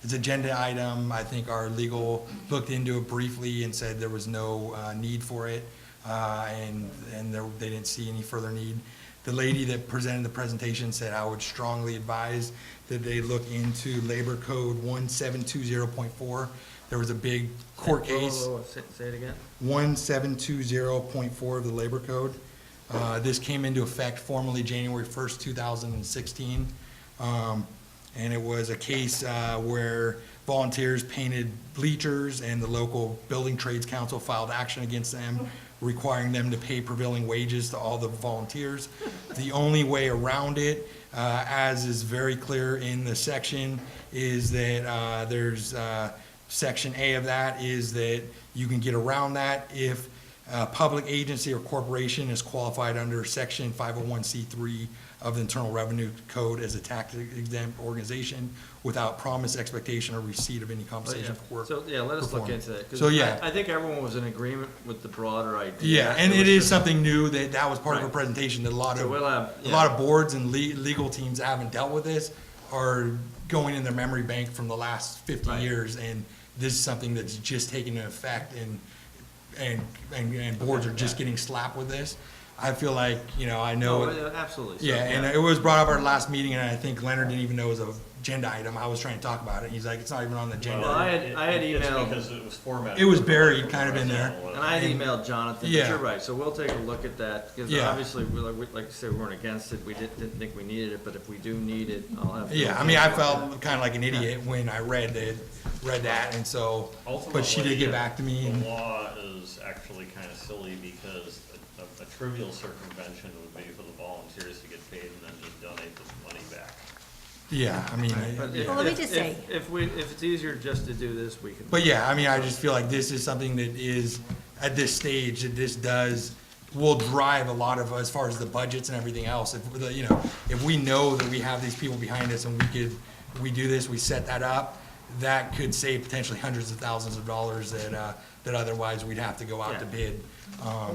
It's an agenda item. I think our legal looked into it briefly and said there was no need for it, and they didn't see any further need. The lady that presented the presentation said I would strongly advise that they look into Labor Code 1720.4. There was a big court case. Say it again? 1720.4 of the Labor Code. This came into effect formally January 1st, 2016. And it was a case where volunteers painted bleachers, and the local building trades council filed action against them, requiring them to pay prevailing wages to all the volunteers. The only way around it, as is very clear in the section, is that there's Section A of that is that you can get around that if a public agency or corporation is qualified under Section 501c3 of the Internal Revenue Code as a tax exempt organization without promise, expectation, or receipt of any compensation for work. So, let us look performed. into that. 'Cause So, yeah. I think everyone was in agreement with the broader idea. Yeah, and It it was is just- something new that was part of a Right. presentation that a lot So of, we'll have- a lot of boards and legal teams that haven't dealt with this are going in their memory bank from the last 50 Right. years, and this is something that's just taking effect, and boards are just getting slapped with this. I feel like, I know. Absolutely. So, Yeah, and it was brought up at our last meeting, and I think Leonard didn't even know it was an agenda item. I was trying to talk about it. He's like, it's not even on the agenda. Well, I had It's emailed- because it was formatted. It was buried kind of in there. And I had emailed Jonathan, but Yeah. you're right, so we'll take a look at that, because Yeah. obviously, like you said, we weren't against it, we didn't think we needed it, but if we do need it, I'll have. Yeah, I mean, I felt kind of like an idiot when I read that, and so, but she did get back to me. The And law is actually kind of silly, because a trivial circumvention would be for the volunteers to get paid and then just donate the money back. yeah, I mean, But yeah. Well, let me just say- If it's easier just to do this, we can. But yeah, I mean, I just feel like this is something that is, at this stage, that will drive a lot of, as far as the budgets and everything else. If we know that we have these people behind us and we do this, we set that up, that could save potentially hundreds of thousands of dollars that otherwise we'd have to go out to Yeah. bid.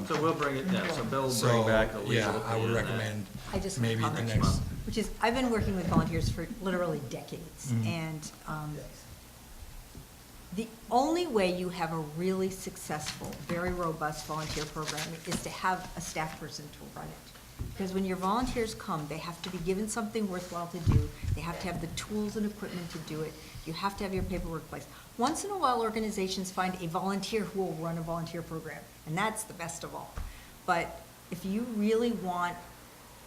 So we'll bring it, so Bill will So, bring back a legal yeah, opinion. I would on that. recommend I just maybe the comment, next. which is, I've been working with volunteers for literally decades, Mhm. and the only way you have a really successful, very robust volunteer program is to have a staff person to run it. Because when your volunteers come, they have to be given something worthwhile to do, they have to have the tools and equipment to do it, you have to have your paperwork placed. Once in a while, organizations find a volunteer who will run a volunteer program, and that's the best of all. But if you really want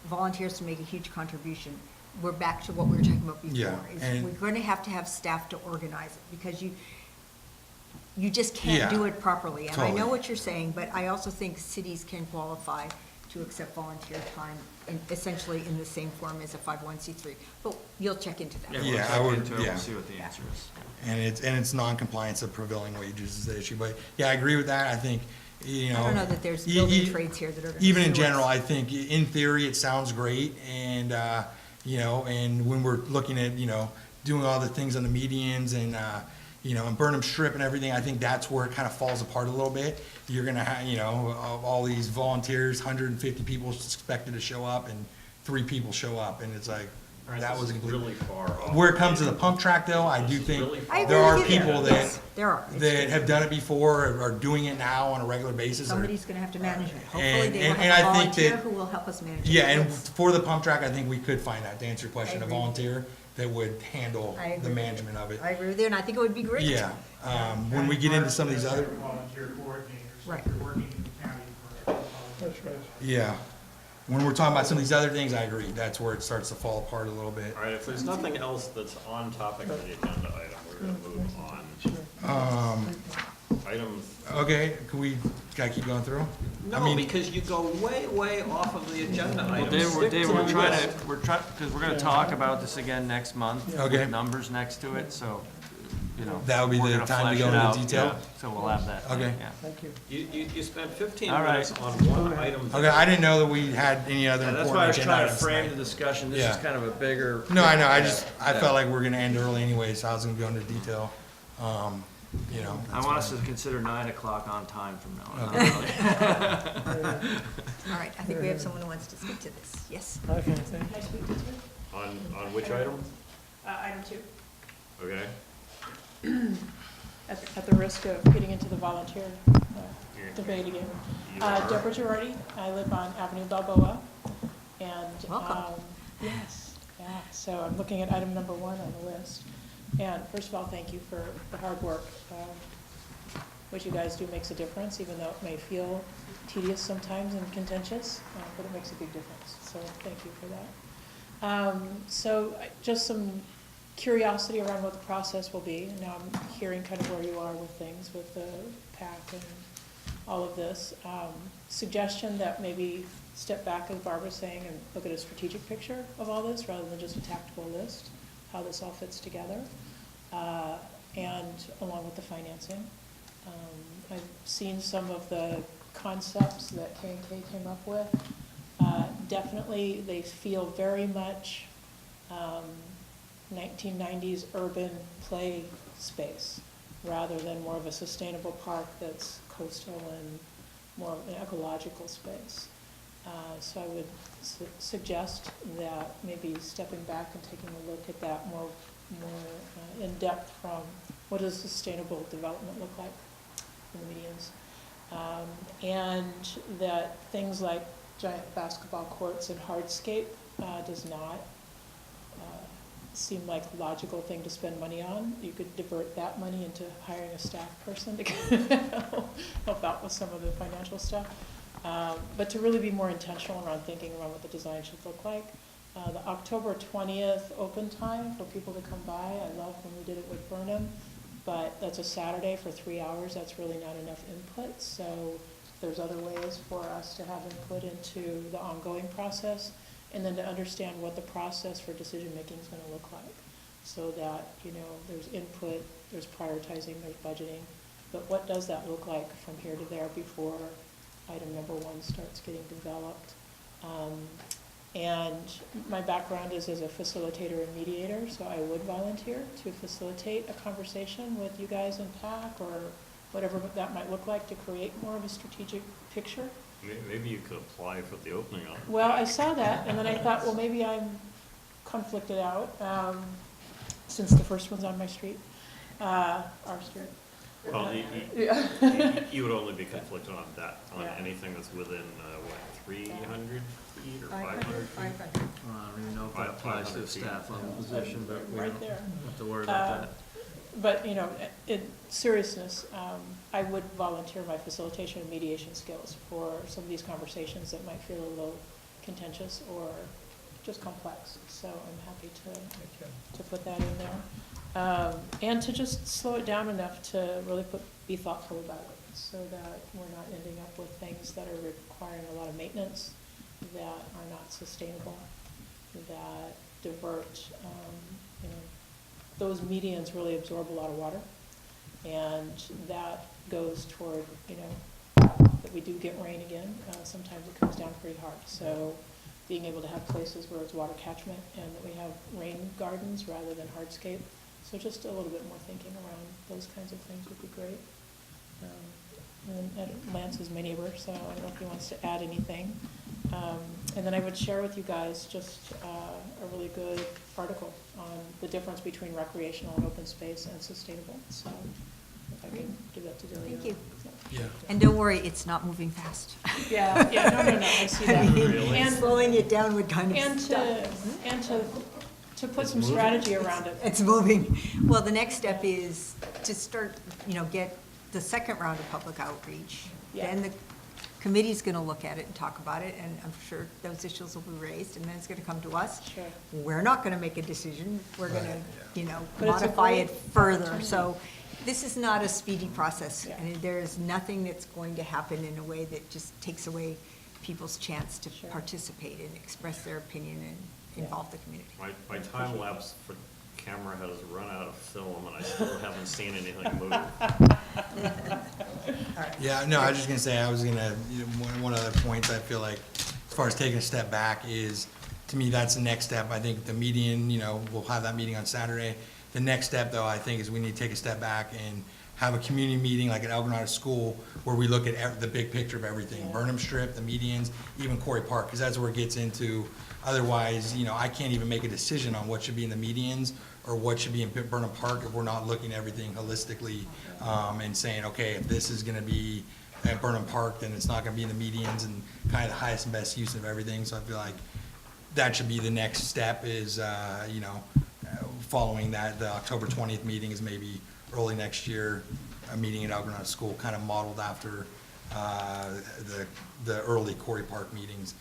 volunteers to make a huge contribution, we're back to what we were talking about before. Yeah, is and- we're going to have staff to organize it, because you just can't Yeah, do it properly. And I know totally. what you're saying, but I also think cities can qualify to accept volunteer time essentially in the same form as a 501c3. But you'll check into that. Yeah, Yeah, I we'll would- check into it, yeah. we'll see what the answer is. And it's non-compliance of prevailing wages is the issue. But yeah, I agree with that. I think, I don't know that there's e- building e- trades here that are going to Even in general, I think in theory, it sounds great, and, and when we're looking at, doing all the things on the medians and, you know, and Burnham Strip and everything, I think that's where it kind of falls apart a little bit. You're gonna have, you know, all these volunteers, 150 people expected to show up, and 3 people show up, and it's like, All right, that this was is completely. really far off. Where it comes to the pump track though, I do This is think really far I agree there are with you. people Yes, that, there are. It's that true. have done it before, or are doing it now on a regular basis. or- Somebody's gonna have to manage it. Hopefully And- they will and have a I think volunteer that- who will help us manage it. Yeah, and Yes. for the pump track, I think we could find out, to answer your question, I a agree. volunteer that would handle I agree the with management of it. I agree with you, and I think it would be great. Yeah, when we get into some of these other, Volunteer coordinators, Right. if you're working in the county for. That's right. yeah, when we're talking about some of these other things, I agree, that's where it starts to fall apart a little bit. All right, if there's nothing else that's on topic of the agenda item, we're gonna move on. Item, Okay, can we, gotta keep going through? I no, mean- because you go way, way off of the agenda Well, item. Dave, Stick Dave, to we're the trying list. to, because we're gonna talk about this again next month. Okay. With numbers next to it, so, you know. That would be we're the gonna time to flesh go it into out, detail? yeah, so we'll have that. Okay. Yeah. Thank you. You spent 15 All right. minutes on one item. Okay, I didn't know that we had any other Yeah, that's why I important was agenda trying to items frame the tonight. discussion, this Yeah. is kind of a bigger. No, I know, I Yeah. felt like we're gonna end early anyway, so I was gonna go into detail, you know. I that's want us fine. to consider 9 o'clock on time from now on. Okay. All right, I think we have someone who wants to speak to this. Yes? Okay, thank Can I speak to this? On which item? Item 2. Okay. At the risk of getting into the volunteer debate again. You are. Deborah Girardi, I live on Avenue Balboa, and. Welcome. Yes, yeah, so I'm looking at item number 1 on the list. And first of all, thank you for the hard work. What you guys do makes a difference, even though it may feel tedious sometimes and contentious, but it makes a big difference, so thank you for that. Just some curiosity around what the process will be. And now I'm hearing kind of where you are with things, with the PAC and all of this. Suggestion that maybe step back, as Barbara's saying, and look at a strategic picture of all this rather than just a tactical list, how this all fits together, and along with the financing. I've seen some of the concepts that K&K came up with. Definitely, they feel very much 1990s urban play space, rather than more of a sustainable park that's coastal and more of an ecological space. So I would suggest that maybe stepping back and taking a look at that more in depth from what does sustainable development look like in the medians. And that things like giant basketball courts and hardscape does not seem like a logical thing to spend money on. You could divert that money into hiring a staff person to help out with some of the financial stuff. But to really be more intentional around thinking around what the design should look like. The October 20th open time for people to come by. I love when we did it with Burnham, but that's a Saturday for 3 hours. That's really not enough input. So there's other ways for us to have input into the ongoing process, and then to understand what the process for decision-making is going to look like, so that, you know, there's input, there's prioritizing, there's budgeting, but what does that look like from here to there before item number 1 starts getting developed? And my background is as a facilitator and mediator, so I would volunteer to facilitate a conversation with you guys in PAC, or whatever that might look like, to create more of a strategic picture. Maybe you could apply for the opening on. Well, I saw that, and then I thought, well, maybe I'm conflicted out, since the first one's on my street, our street. Well, Yeah. you would only be conflicted on that, on Yeah. anything that's within, 300 feet or 500 feet? 500. I don't even know if that applies to a 500 feet. staff level position, but we Right don't there. have to worry about that. But, you know, in seriousness, I would volunteer my facilitation and mediation skills for some of these conversations that might feel a little contentious or just complex. So I'm happy to put that in there. And to just slow it down enough to really be thoughtful about it, so that we're not ending up with things that are requiring a lot of maintenance, that are not sustainable, that divert, you know, those medians really absorb a lot of water, and that goes toward, you know, that we do get rain again. Sometimes it comes down pretty hard. So being able to have places where it's water catchment, and that we have rain gardens rather than hardscape So just a little bit more thinking around those kinds of things would be great. And Lance is my neighbor, so I don't know if he wants to add anything. And then I would share with you guys just a really good article on the difference between recreational and open space and sustainable. So if I can give that to Delia. Thank you. Yeah. And don't worry, it's not moving fast. Yeah, no, I see that. Really? And Slowing it down would kind of And stop. to put It's some moving. strategy around it. It's moving. Well, the next step is to start, get the second round of public outreach. Yeah. Then the committee's gonna look at it and talk about it, and I'm sure those issues will be raised, and then it's gonna come to us. Sure. We're not gonna make a decision, we're gonna, Right, But it's a modify great it further. opportunity. So this is not a speedy process, Yeah. and there's nothing that's going to happen in a way that just takes away people's chance to Sure. participate and express their opinion and Yeah. involve the community. My time lapse for camera has run out of film, and I still haven't seen anything move. Yeah, no, I was just gonna say, one other point I feel like, as far as taking a step back is, to me, that's the next step. I think the median, we'll have that meeting on Saturday. The next step, though, I think, is we need to take a step back and have a community meeting like at El Granada School where we look at the big picture of everything, Burnham Strip, the medians, even Quarry Park, because that's where it gets into. Otherwise, I can't even make a decision on what should be in the medians or what should be in Burnham Park if we're not looking at everything holistically, and saying, okay, if this is gonna be at Burnham Park, then it's not gonna be in the medians, and kind of the highest and best use of everything. So I feel like that should be the next step is, following that, the October 20th meeting is maybe early next year, a meeting at El Granada School, kind of modeled after the early Quarry Park meetings,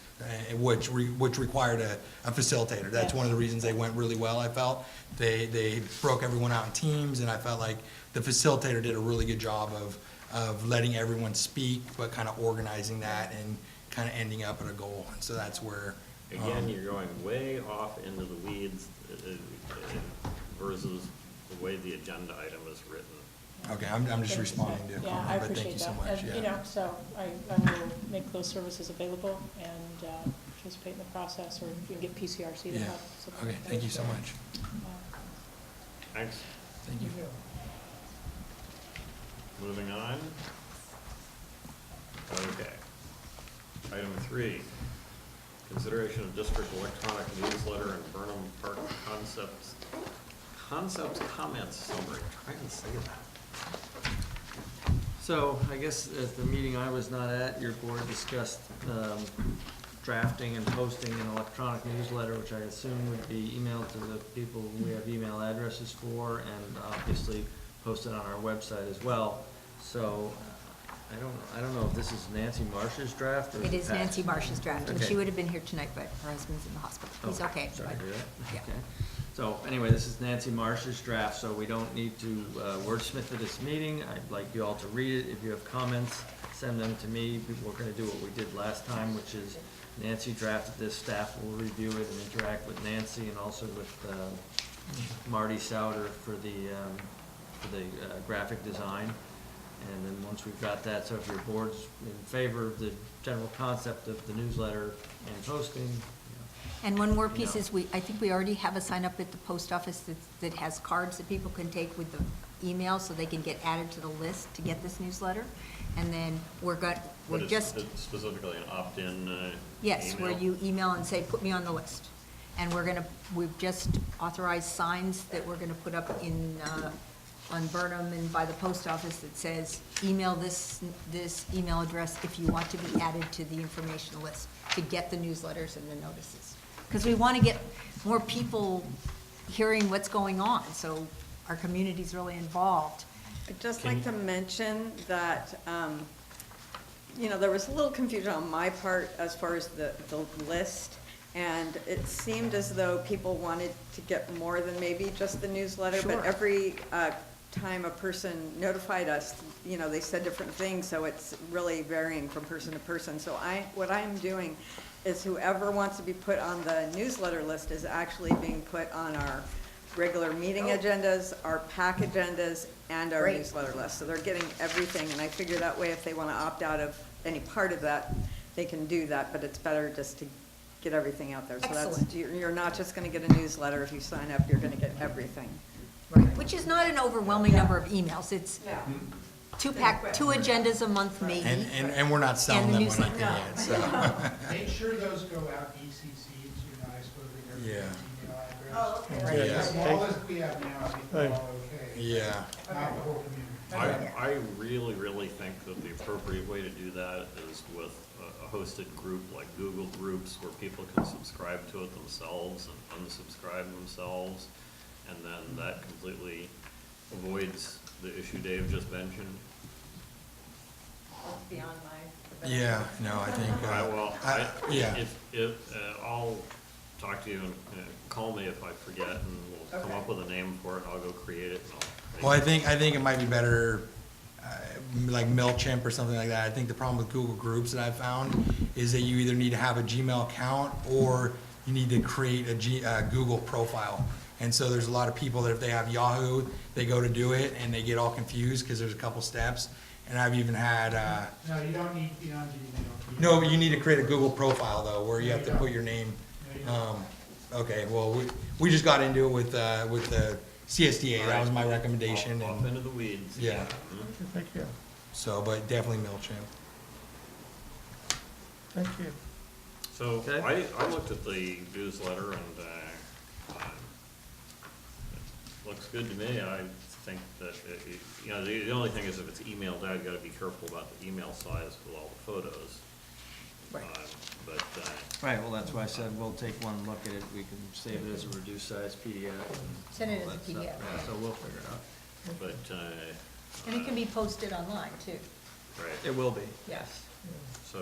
which required a facilitator. That's one of the reasons they went really well, I felt. They broke everyone out in teams, and I felt like the facilitator did a really good job of letting everyone speak, but kind of organizing that and kind of ending up at a goal. And so that's where. Again, you're going way off into the weeds versus the way the agenda item is written. Okay, I'm just responding to a Yeah, I comment, but thank appreciate you so that. much, And, yeah. so I will make those services available and participate in the process, or you can get PCRC to Yeah, help. something okay, like thank that. you so much. Thanks. Thank you. Moving on. Okay. Item 3, consideration of district electronic newsletter and Burnham Park concepts comments summary. Try and say that. So I guess at the meeting I was not at, your board discussed drafting and posting an electronic newsletter, which I assume would be emailed to the people we have email addresses for, and obviously posted on our website as well. So I don't know if this is Nancy Marsh's draft or It is Pat's? Nancy Marsh's draft, and Okay. she would have been here tonight, but her husband's in the hospital. He's okay. Sorry to but- hear that. Yeah. Okay. So anyway, this is Nancy Marsh's draft, so we don't need to wordsmith at this meeting. I'd like you all to read it. If you have comments, send them to me. We're gonna do what we did last time, which is Nancy drafted this, staff will review it and interact with Nancy and also with Marty Souter for the graphic design. And then once we've got that, so if your board's in favor of the general concept of the newsletter and posting, And one more piece is I think we already have a sign up at the post office that has cards that people can take with the email so they can get added to the list to get this newsletter. And then we're What is just, specifically an opt-in yes, where email? you email and say, put me on the list. And we've just authorized signs that we're gonna put up on Burnham and by the post office that says, email this email address if you want to be added to the information list to get the newsletters and the notices. Because we want to get more people hearing what's going on, so our community's really involved. I'd just like to mention that, there was a little confusion on my part as far as the list. And it seemed as though people wanted to get more than maybe just the newsletter. Sure. But every time a person notified us, they said different things, so it's really varying from person to person. So what I'm doing is whoever wants to be put on the newsletter list is actually being put on our regular meeting agendas, our PAC agendas, and our Great. newsletter list. So they're getting everything, and I figure that way if they want to opt out of any part of that, they can do that, but it's better just to get everything out there. So Excellent. you're not just going to get a newsletter. If you sign up, you're going to get everything. Right. Which is not an overwhelming number of emails. It's Yeah. two agendas a month maybe. And we're not selling And the them on anything newsletter. yet, so. Make sure those go out ECC to not exposing their Yeah. email address. Oh, okay. Right. Yeah. As small as we have now, I think we're Right. all okay. Yeah. Not the whole community. I really think that the appropriate way to do that is with a hosted group like Google Groups where people can subscribe to it themselves and unsubscribe themselves. And then that completely avoids the issue Dave just mentioned. That's beyond my. Yeah, no, I think, yeah. I'll talk to you and call me if I forget and we'll come Okay. up with a name for it. I'll go create it and I'll. Well, I think it might be better, like MailChimp or something like that. I think the problem with Google Groups that I've found is that you either need to have a Gmail account or you need to create a Google profile. And so there's a lot of people that if they have Yahoo, they go to do it and they get all confused because there's a couple steps. And I've even had, No, you don't need email. no, but you need to create a Google profile though, where you have to put your name. No, you don't. Okay, well, we just got into it with the CSDA. That was my recommendation. Off And into the weeds. yeah, Thank you, so, but definitely MailChimp. thank you. So Okay. I looked at the newsletter and it looks good to me. I think that, the only thing is if it's emailed out, you gotta be careful about the email size with all the photos. Right. But, Right, well, that's why I said we'll take one look at it, we can save it as a reduced size PDF. Send it all as a that stuff. PDF, Yeah, right. so we'll figure it out. but, And it can be posted online too. right. It will be, Yeah. yes. So,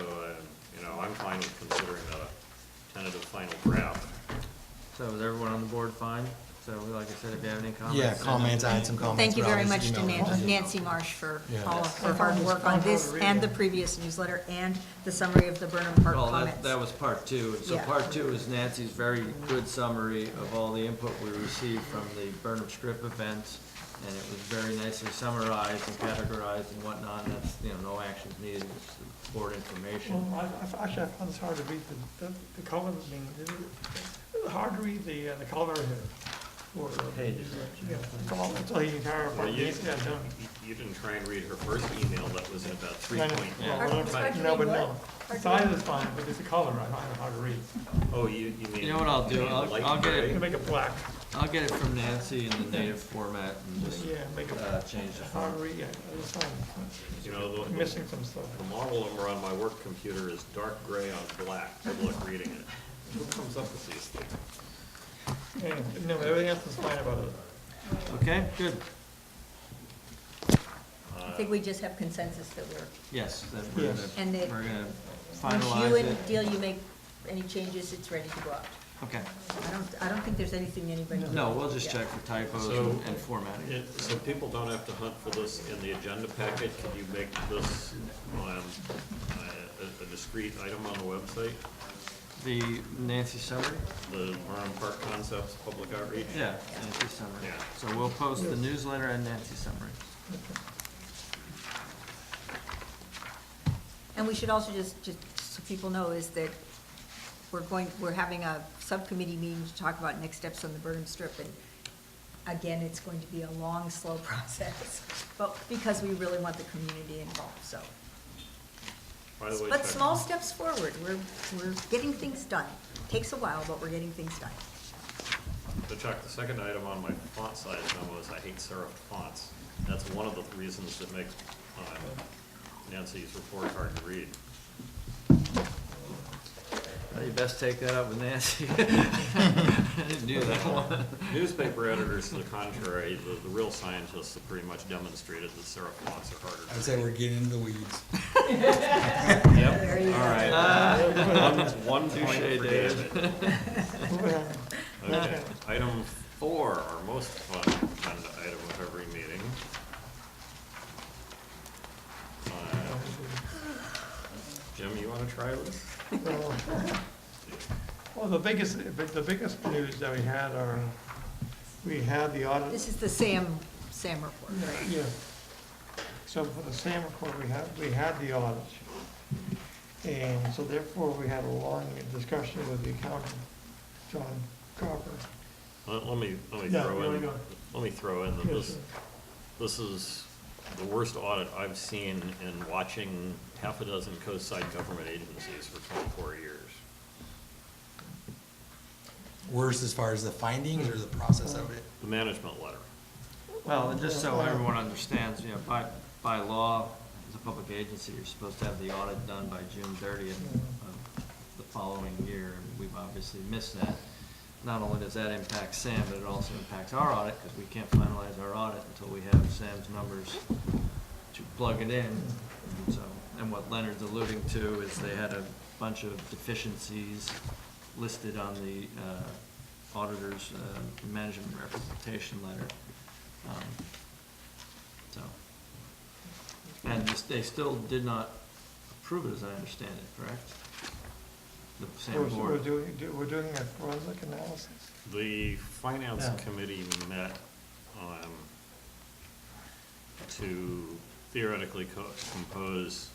I'm fine with considering that a tentative final draft. So is everyone on the board fine? So like I said, if you have any comments. Yeah, comments, I had some comments. Thank you but I'll very just much to email them. Nancy Marsh for Yeah. all of her hard work on this and the previous newsletter and the summary of the Burnham Park Well, comments. that was part two. So Yeah. part two is Nancy's very good summary of all the input we received from the Burnham Strip events. And it was very nicely summarized and categorized and whatnot. And that's, no actions needed, it's board information. Well, actually, I found this hard to read, the color, I mean, it's hard to read the color here. For, Pages. Yeah, it's all the entire Well, part. you Yeah, done. didn't try and read her first email that was in about I know. 3 point. Well, Hard- well, it's hard to no, read but what? no. Hard The to size read. is fine, but it's the color, I find it hard to read. Oh, you mean? You know what I'll do? you mean I'll light get it. You gray? can make it black. I'll get it from Nancy in the native format and just, Yeah, make it change the hard font. to read, yeah, it's fine. You know, I'm missing some stuff. the model number on my work computer is dark gray on black. Good luck reading it. Who comes up with these things? Yeah, no, everything else is fine about it. Okay, good. I think we just have consensus that we're, Yes, that we're Yes. And gonna, that we're gonna once you finalize and it. Deal, you make any changes, it's ready to go out. Okay. I don't think there's anything anybody. No, we'll just Yeah. check for typos So- and formatting. So people don't have to hunt for this in the agenda packet. Can you make this a discrete item on the website? The Nancy summary? The Burnham Park Concepts Public Outreach? Yeah, Nancy summary. Yeah. So we'll post the newsletter and Nancy summary. And we should also just so people know is that we're having a subcommittee meeting to talk about next steps on the Burnham Strip. And again, it's going to be a long, slow process, but because we really want the community involved, so. By the way, But check- small steps forward. We're getting things done. Takes a while, but we're getting things done. So Chuck, the second item on my font size memo is I hate serif fonts. That's one of the reasons that makes Nancy's report hard to read. You best take that up with Nancy. I didn't do that one. Newspaper editors, to the contrary, the real scientists have pretty much demonstrated that serif fonts are harder to read. I'd say we're getting into the weeds. Yep, There you all go. right. One point Touche, for Dave. David. Okay, item 4, our most fun agenda item of every meeting. Jim, you wanna try this? Well, the biggest news that we had the audit. This is the SAM report, right? Yeah. So for the SAM report, we had the audit. And so therefore, we had a long discussion with the accountant, John Copper. Let me Yeah, throw you wanna in, go? let me throw in that Yeah, this, sure. this is the worst audit I've seen in watching half a dozen coastside government agencies for 24 years. Worse as far as the findings or the process of it? The management letter. Well, and just so everyone understands, you know, by law, as a public agency, you're supposed to have the audit done by June 30th of the following year, and we've obviously missed that. Not only does that impact Sam, but it also impacts our audit, because we can't finalize our audit until we have Sam's numbers to plug it in. And so, and what Leonard's alluding to is they had a bunch of deficiencies listed on the auditor's management representation letter. So, and they still did not approve it, as I understand it, correct? The same board. We're doing a forensic analysis. The finance Yeah. committee met to theoretically compose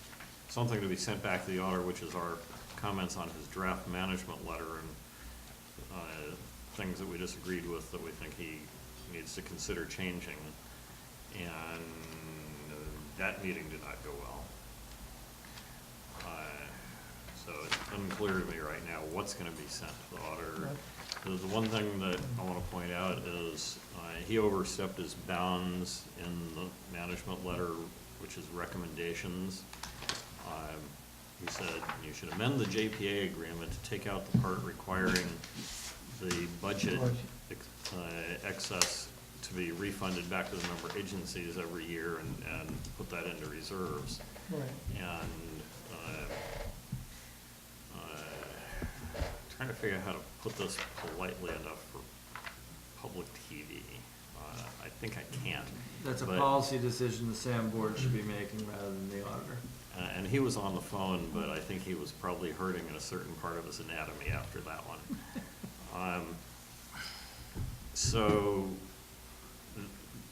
something to be sent back to the auditor, which is our comments on his draft management letter and things that we disagreed with that we think he needs to consider changing. And that meeting did not go well. So it's unclear to me right now what's going to be sent to the auditor. The one thing that I want to point out is he overstepped his bounds in the management letter, which is recommendations. He said you should amend the JPA agreement to take out the part requiring the budget excess to be refunded back to the member agencies every year and put that into reserves. Right. And trying to figure out how to put this politely enough for public TV. I think I can't. That's a but- policy decision the SAM board should be making rather than the auditor. And he was on the phone, but I think he was probably hurting in a certain part of his anatomy after that one. So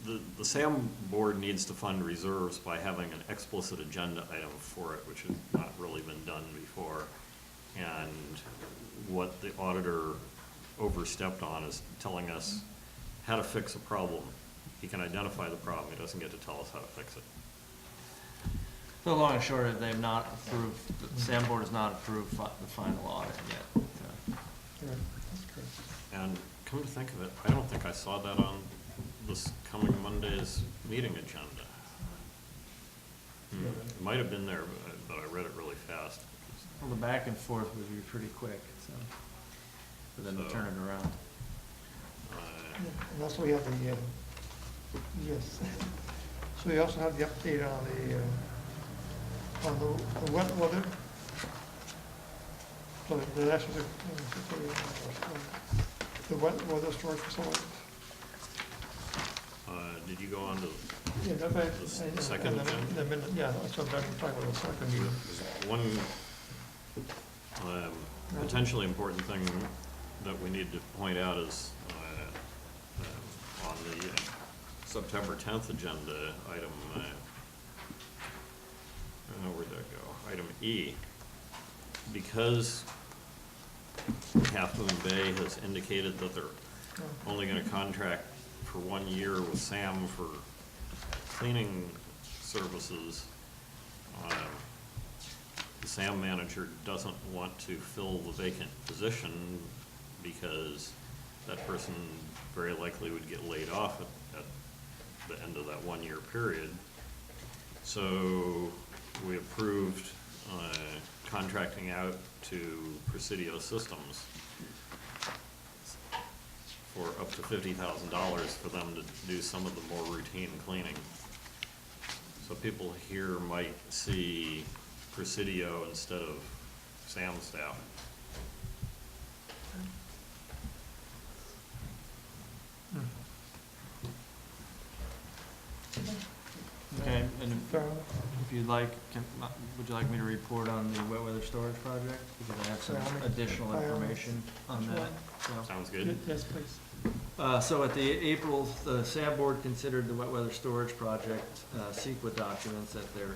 the SAM board needs to fund reserves by having an explicit agenda item for it, which has not really been done before. And what the auditor overstepped on is telling us how to fix a problem. He can identify the problem, he doesn't get to tell us how to fix it. The long and short of it, they've not approved, the SAM board has not approved the final audit yet. Right, that's correct. And come to think of it, I don't think I saw that on this coming Monday's meeting agenda. It might have been there, but I read it really fast. Well, the back and forth would be pretty quick, so, for them to So- turn it around. And also we have the, yes, so we also have the update on the wet weather. So the national, the wet weather storage facilities. Did you go on to Yeah, that's right. the second agenda? Yeah, that's what I'm talking about, the second meeting. One potentially important thing that we need to point out is on the September 10th agenda, item, where'd that go? Item E. Because Half Moon Bay has indicated that they're only going to contract for 1 year with SAM for cleaning services, the SAM manager doesn't want to fill the vacant position because that person very likely would get laid off at the end of that 1 year period. So we approved contracting out to Presidio Systems for up to $50,000 for them to do some of the more routine cleaning. So people here might see Presidio instead of SAM staff. Okay, and Fair enough. if you'd like, would you like me to report on the wet weather storage project? Because I have some additional information on that, so. Sounds good? Yes, please. So at the the SAM board considered the wet weather storage project, CEQA documents at their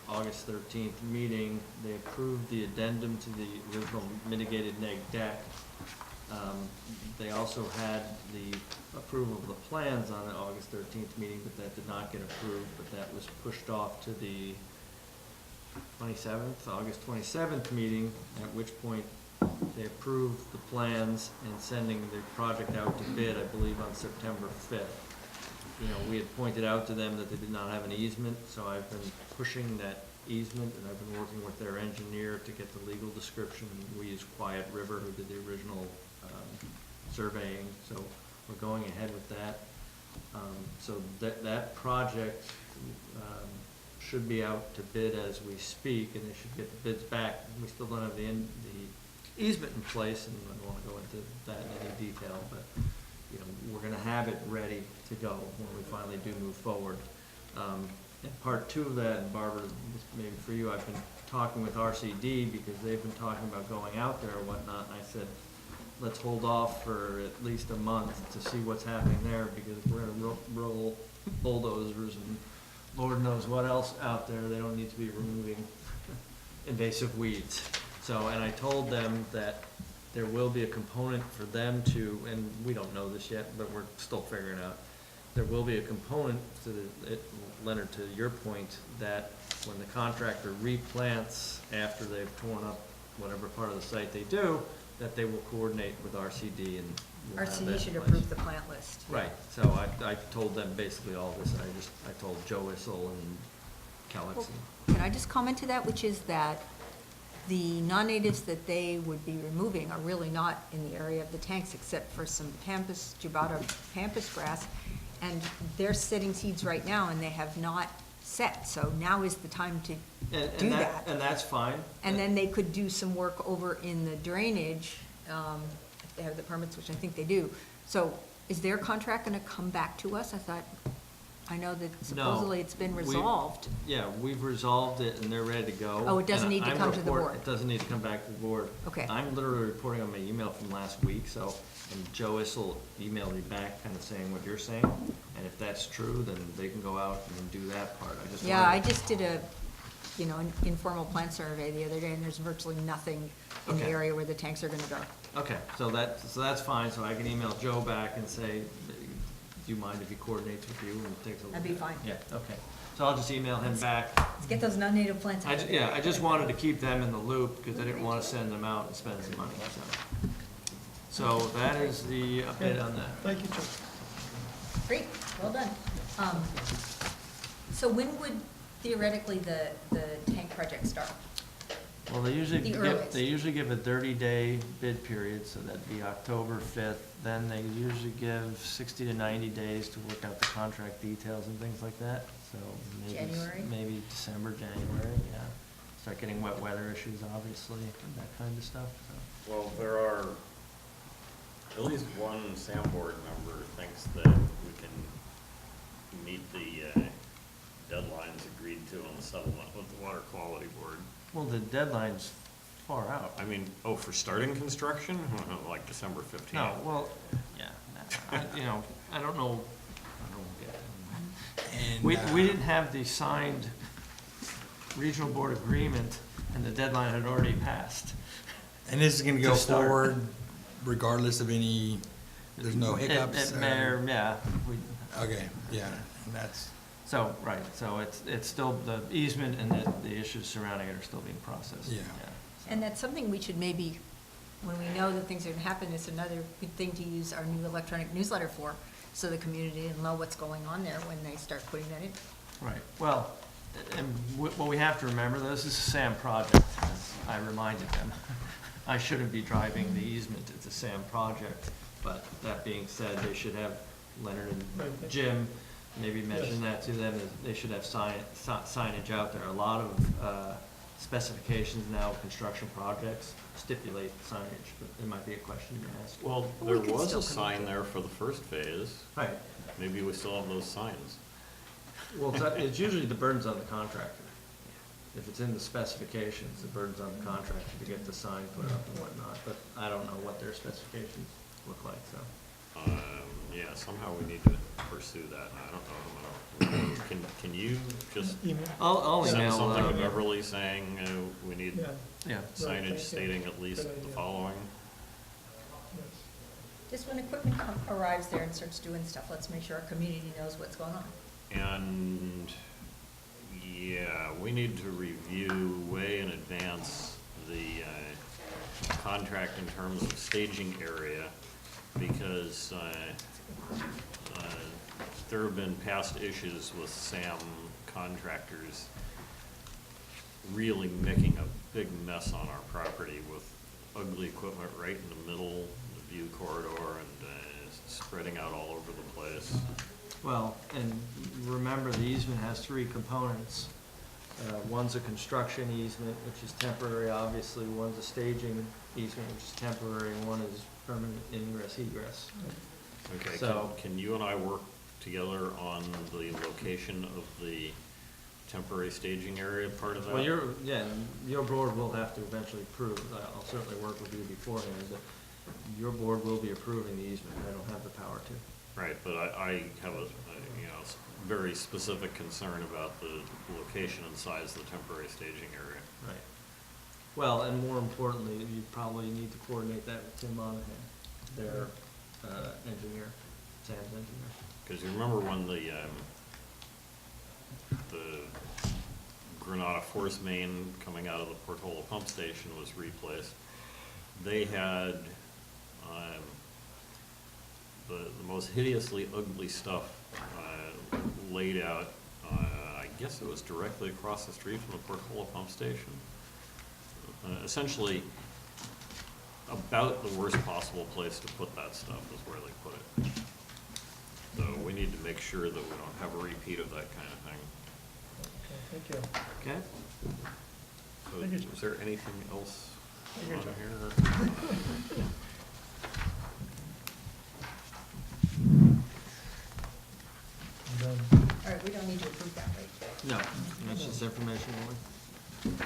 August 13th meeting. They approved the addendum to the original mitigated neg deck They also had the approval of the plans on the August 13th meeting, but that did not get approved, but that was pushed off to the 27th, August 27th meeting, at which point they approved the plans and sending the project out to bid, I believe, on September 5th. You know, we had pointed out to them that they did not have an easement, so I've been pushing that easement, and I've been working with their engineer to get the legal description. We used Quiet River, who did the original surveying, so we're going ahead with that. So that project should be out to bid as we speak, and they should get the bids back. We still don't have the easement in place, and I don't want to go into that in any detail, but you know, we're going to have it ready to go when we finally do move forward. And part two of that, and Barbara, this maybe for you, I've been talking with RCD because they've been talking about going out there or whatnot, and I said, let's hold off for at least a month to see what's happening there, because we're gonna roll bulldozers and Lord knows what else out there. They don't need to be removing invasive weeds. So, and I told them that there will be a component for them to, and we don't know this yet, but we're still figuring it out. There will be a component to Leonard, to your point, that when the contractor replants after they've torn up whatever part of the site they do, that they will coordinate with RCD and we'll have that RCD in should place. approve the plant list. Right, so I told them basically all this, I told Joe Issel and Calix. Can I just comment to that, which is that the non-natives that they would be removing are really not in the area of the tanks, except for some pampas, Jubata pampas grass, and they're setting seeds right now, and they have not set, so now is the time to do that. And that's fine. And then they could do some work over in the drainage, if they have the permits, which I think they do. So is their contract gonna come back to us? I know that supposedly it's been resolved. Yeah, we've resolved it and they're ready to go. Oh, it doesn't And need to I'm come to the board. It doesn't need to come back to the board. Okay. I'm literally reporting on my email from last week, so, and Joe Issel emailed me back kind of saying what you're saying. And if that's true, then they can go out and do that part. Yeah, I just did an informal plant survey the other day, and there's virtually nothing in the Okay. area where the tanks are gonna go. Okay, so that's fine, so I can email Joe back and say, do you mind if he coordinates with you and takes a look? That'd be at it? fine. Yeah, okay. So I'll just email him back. Let's get those non-native plants out. Yeah, I just wanted to keep them in the loop because I didn't want to send them out and spend some money, so. So that is the update on that. Thank you, Joe. Great, well done. So when would theoretically the tank project start? Well, they usually The give, earliest. they usually give a 30-day bid period, so that'd be October 5th. Then they usually give 60 to 90 days to work out the contract details and things like that. So maybe, January? maybe December, January, yeah. Start getting wet weather issues, obviously, and that kind of stuff, so. Well, there are, at least one SAM board member thinks that we can meet the deadlines agreed to on the settlement with the Water Quality Board. Well, the deadline's far out. I mean, for starting construction, like December 15th? No, well, yeah, I don't know. And, We didn't have the signed regional board agreement, and the deadline had already passed. And this is gonna go To start. forward regardless of any, there's no hiccups? It may, or- yeah, Okay, yeah, and that's, so, right, so it's still, the easement and the issues surrounding it are still being processed. Yeah. And that's something we should maybe, when we know that things are gonna happen, it's another good thing to use our new electronic newsletter for, so the community will know what's going on there when they start putting that in. Right, well, and what we have to remember, this is a SAM project, as I reminded them. I shouldn't be driving the easement, it's a SAM project, but that being said, they should have Leonard and Jim, maybe mention that to them, that they should have signage out there. A lot of specifications now, of construction projects stipulate signage, but it might be a question you ask. Well, We there can was still a sign communicate. there for the first phase. Right, Maybe we still have those signs. well, it's usually the burden's on the contractor. If it's in the specifications, the burden's on the contractor to get the sign put up and whatnot, but I don't know what their specifications look like, so. Yeah, somehow we need to pursue that. I don't know. Can you just Email. I'll send email, something to Beverly saying we need Yeah, yeah, signage thank you. stating at least Good the idea. following? yes. Just when equipment arrives there and starts doing stuff, let's make sure our community knows what's going on. And, yeah, we need to review way in advance the contract in terms of staging area, because there have been past issues with SAM contractors really making a big mess on our property with ugly equipment right in the middle, the view corridor, and spreading out all over the place. Well, and remember, the easement has three components. One's a construction easement, which is temporary, obviously. One's a staging easement, which is temporary, and one is permanent ingress egress. Okay, So- can you and I work together on the location of the temporary staging area part of that? Well, your board will have to eventually approve. I'll certainly work with you beforehand, but your board will be approving the easement. I don't have the power to. Right, but I have a very specific concern about the location and size of the temporary staging area. Right. Well, and more importantly, you probably need to coordinate that with Tim Monahan, their engineer, Sam's engineer. Because you remember when the Granada force main coming out of the Portola pump station was replaced, they had the most hideously ugly stuff laid out. I guess it was directly across the street from the Portola pump station. Essentially, about the worst possible place to put that stuff is where they put it. So we need to make sure that we don't have a repeat of that kind of thing. Okay, thank you. Okay? So Thank you. is there anything else Thank you, on John. here? All right, we don't need to approve that, right? No, that's just information only.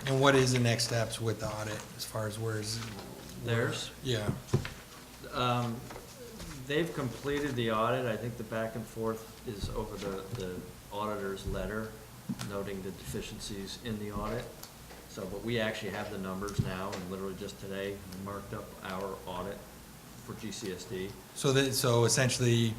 And what is the next steps with the audit as far as where's? Theirs? Yeah. They've completed the audit. I think the back and forth is over the auditor's letter noting the deficiencies in the audit. So, but we actually have the numbers now, and literally just today, I marked up our audit for GCSD. So essentially,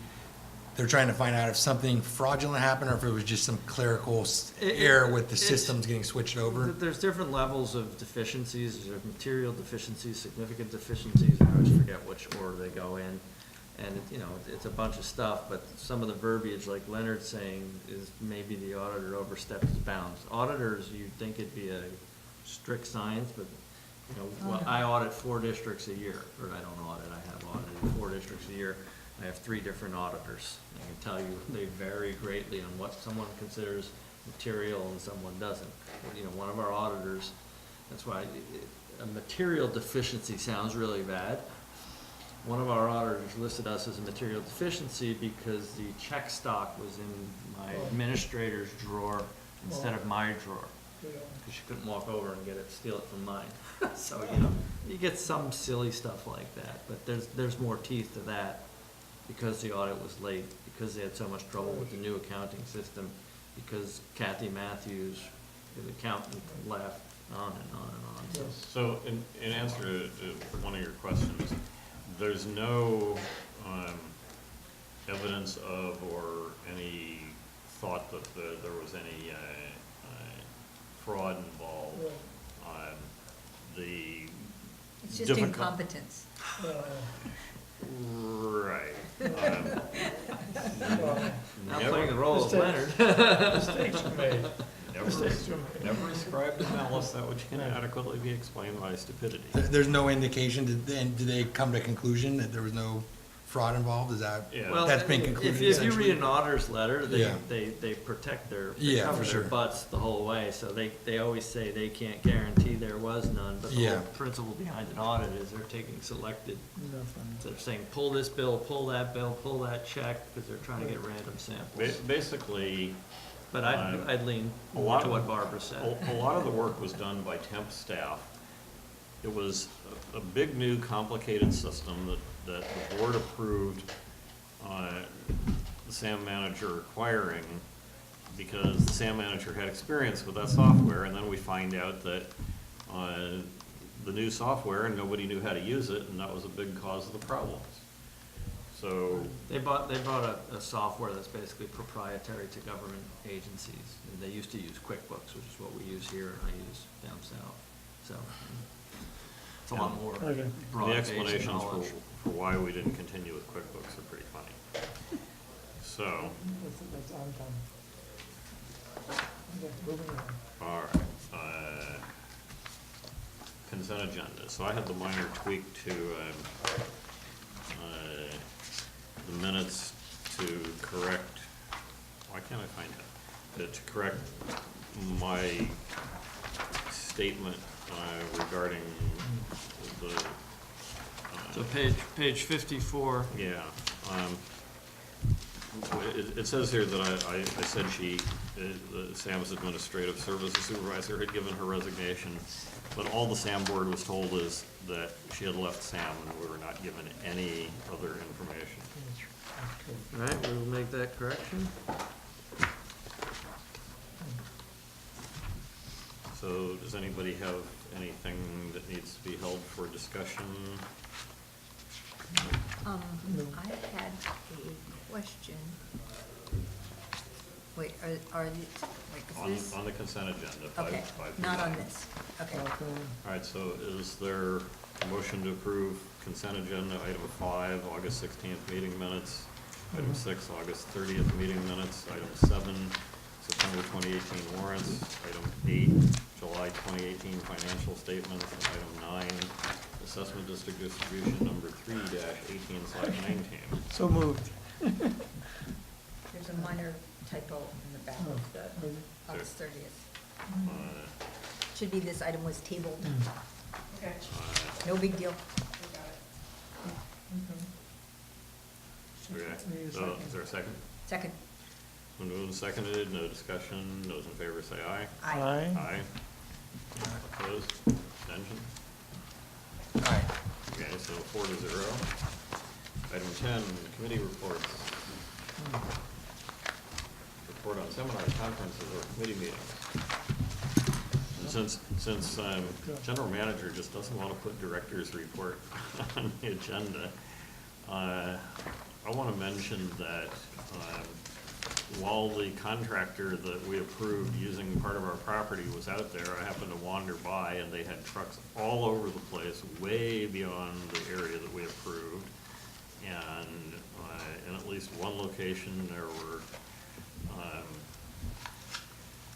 they're trying to find out if something fraudulent happened or if it was just some clerical error with the It's- systems getting switched over? There's different levels of deficiencies. There's material deficiencies, significant deficiencies, I always forget which order they go in. And, it's a bunch of stuff, but some of the verbiage, like Leonard's saying, is maybe the auditor overstepped his bounds. Auditors, you'd think it'd be a strict science, but, well, I audit 4 districts a year, or I don't audit, I have audited 4 districts a year. I have 3 different auditors. I can tell you, they vary greatly on what someone considers material and someone doesn't. One of our auditors, that's why a material deficiency sounds really bad. One of our auditors listed us as a material deficiency because the check stock was in my administrator's drawer instead of my drawer. Because she couldn't walk over and steal it from mine. So, you get some silly stuff like that, but there's more teeth to that because the audit was late, because they had so much trouble with the new accounting system, because Kathy Matthews, the accountant, left, on and on and on. So in answer to one of your questions, there's no evidence of or any thought that there was any fraud involved. The It's just difficult- incompetence. Right. Now playing the role of Mistakes. Leonard. Mistakes were made. Mistakes were made. Never ascribed to malice that which can adequately be explained by stupidity. There's no indication, did they come to a conclusion that there was no fraud involved? Is that, Yeah. Well, that's been if concluded you read essentially? an auditor's letter, Yeah. they protect they Yeah, cover for their sure. butts the whole way, so they always say they can't guarantee there was none, but the Yeah. whole principle behind an audit is they're taking selected, they're saying, pull this bill, pull that bill, pull that check, because they're trying to get random samples. Basically, But I'd lean a more lot to of- what Barbara said. a lot of the work was done by temp staff. It was a big, new, complicated system that the board approved the SAM manager acquiring because the SAM manager had experience with that software, and then we find out that the new software and nobody knew how to use it, and that was a big cause of the problems. So, They bought a software that's basically proprietary to government agencies. And they used to use QuickBooks, which is what we use here, and I use down south. So it's a lot more Okay. the broad-based explanations knowledge. for why we didn't continue with QuickBooks are pretty funny. So, That's on time. Okay, moving on. all right, consent agenda. So I had the minor tweak to, the minutes to correct, why can't I find it? To correct my statement regarding the. So page 54. Yeah. It says here that I said Sam's administrative services supervisor had given her resignation, but all the SAM board was told is that she had left SAM and we were not given any other information. All right, we will make that correction. So does anybody have anything that needs to be held for discussion? I had a question. Wait, are you, wait, is this? On the consent agenda, Okay, 5. not on this, okay. All right, so is there a motion to approve consent agenda, item 5, August 16th meeting minutes, item 6, August 30th meeting minutes, item 7, September 2018 warrants, item 8, July 2018 financial statements, and item 9, assessment district distribution number 3-18/19. So moved. There's a minor typo in the back of the August 30th. Should be this item was tabled. Okay. No big deal. Okay, so is there a second? Second. Moved and seconded, no discussion, those in favor say aye. Aye. Aye. Opposed, abstention? Aye. Okay, so 4-0. Item 10, committee reports. Report on seminars, conferences, or committee meetings. And since general manager just doesn't want to put director's report on the agenda, I want to mention that while the contractor that we approved using part of our property was out there, I happened to wander by and they had trucks all over the place, way beyond the area that we approved. And in at least one location, there were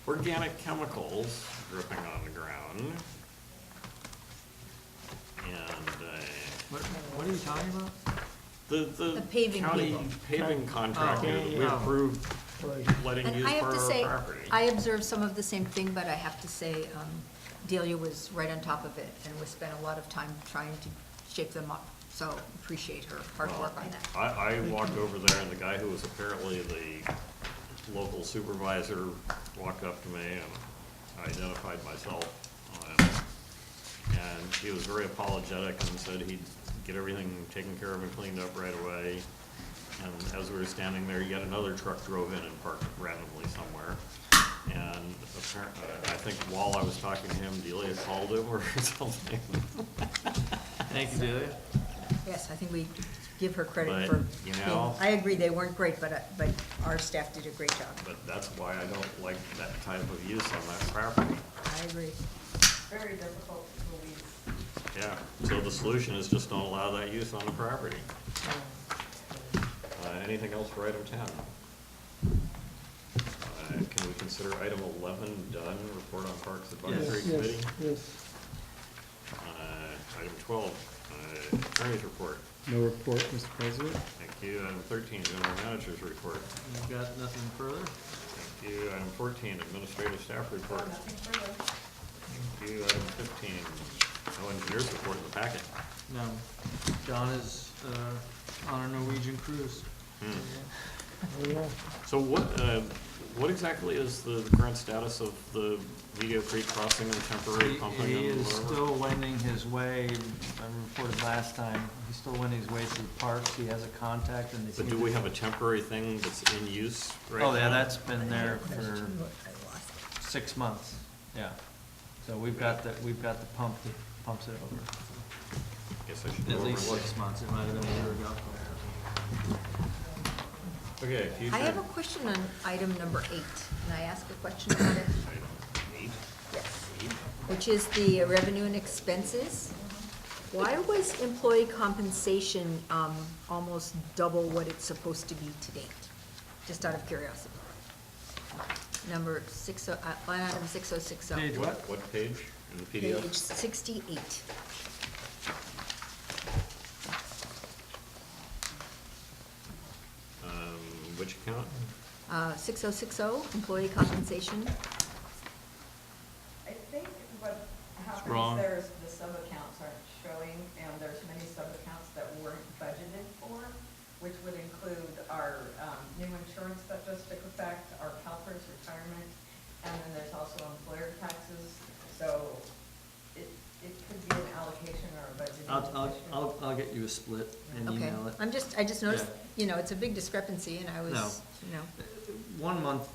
organic chemicals dripping on the ground. And What are you talking about? the paving county people. paving contractor that we Oh. approved letting And use I have part to of say, our property. I observed some of the same thing, but I have to say, Delia was right on top of it and we spent a lot of time trying to shape them up. So appreciate her hard work on that. I walked over there and the guy who was apparently the local supervisor walked up to me and identified myself. And he was very apologetic and said he'd get everything taken care of and cleaned up right away. And as we were standing there, yet another truck drove in and parked randomly somewhere. And apparently, I think while I was talking to him, Delia called him or something. Thank you, Delia. Yes, I think we give her credit But, for you being, know- I agree, they weren't great, but our staff did a great job. But that's why I don't like that type of use on that property. I agree. Very difficult to believe. Yeah, so the solution is just don't allow that use on the property. Anything else for item 10? Can we consider item 11 done, report on Parks Advisory Committee? Yes. Item 12, attorney's report. No report, Mr. President. Thank you. Item 13, general manager's report. You've got nothing further? Thank you. Item 14, administrative staff report. Nothing further. Thank you. Item 15, no engineer's report in the packet. No. John is on a Norwegian cruise. So what exactly is the current status of the Video Creek crossing and temporary pumping He and is whatever? still wending his way, I reported last time, he's still wending his way through parks, he has a contact and they seem But do to- we have a temporary thing that's in use right now? Oh, yeah, that's been there for 6 months, yeah. So we've got the pumps it over. Guess I should go At over least and look. 6 months, it might have been a year ago. Okay, future. I have a question on item number 8. Can I ask a question about it? Item 8. Yes. Which is the revenue and expenses. Why was employee compensation almost double what it's supposed to be to date? Just out of curiosity. Number 60, line item 6060. Page what? What page in the PDF? Page 68. Which account? 6060, employee compensation. I think what happens wrong. there is the sub-accounts aren't showing, and there's many sub-accounts that weren't budgeted for, which would include our new insurance that just took effect, our CalPERS retirement, and then there's also employer taxes. So it could be an allocation or a budgeting position. I'll get you a split and Okay. email it. I just noticed, it's a big discrepancy, and I was, No. 1 month,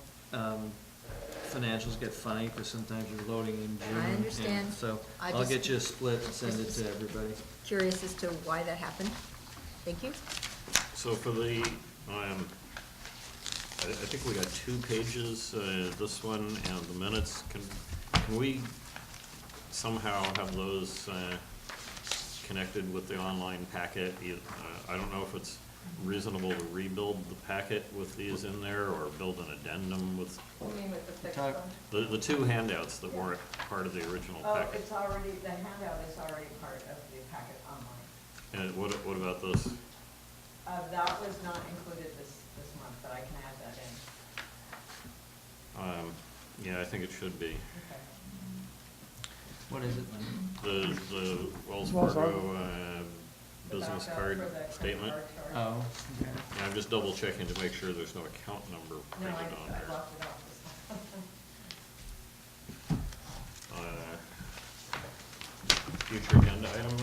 financials get funny, because sometimes you're loading in June. I understand. and So I I'll just- get you a split and send it to everybody. curious as to why that happened. Thank you. So for the, I think we got 2 pages, this one and the minutes. Can we somehow have those connected with the online packet? I don't know if it's reasonable to rebuild the packet with these in there, or build an addendum with You mean with the fixed Talk- one? the 2 handouts that weren't part of the original Oh, packet. it's already, the handout is already part of the packet online. And what about this? That was not included this month, but I can add that in. Yeah, I think it should be. Okay. What is it? The Wells Wells Fargo The business backup card for the credit statement. card charge. Oh, okay. Yeah, I'm just double checking to make sure there's no account number No, printed I on there. locked it off this month. Future agenda items?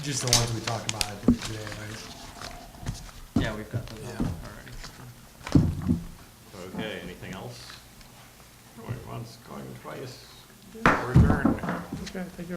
Just the ones we talked about, I think, today, right? Yeah, we've got those Yeah. already. Okay, anything else? Going once, going twice. We're adjourned. Okay, thank you.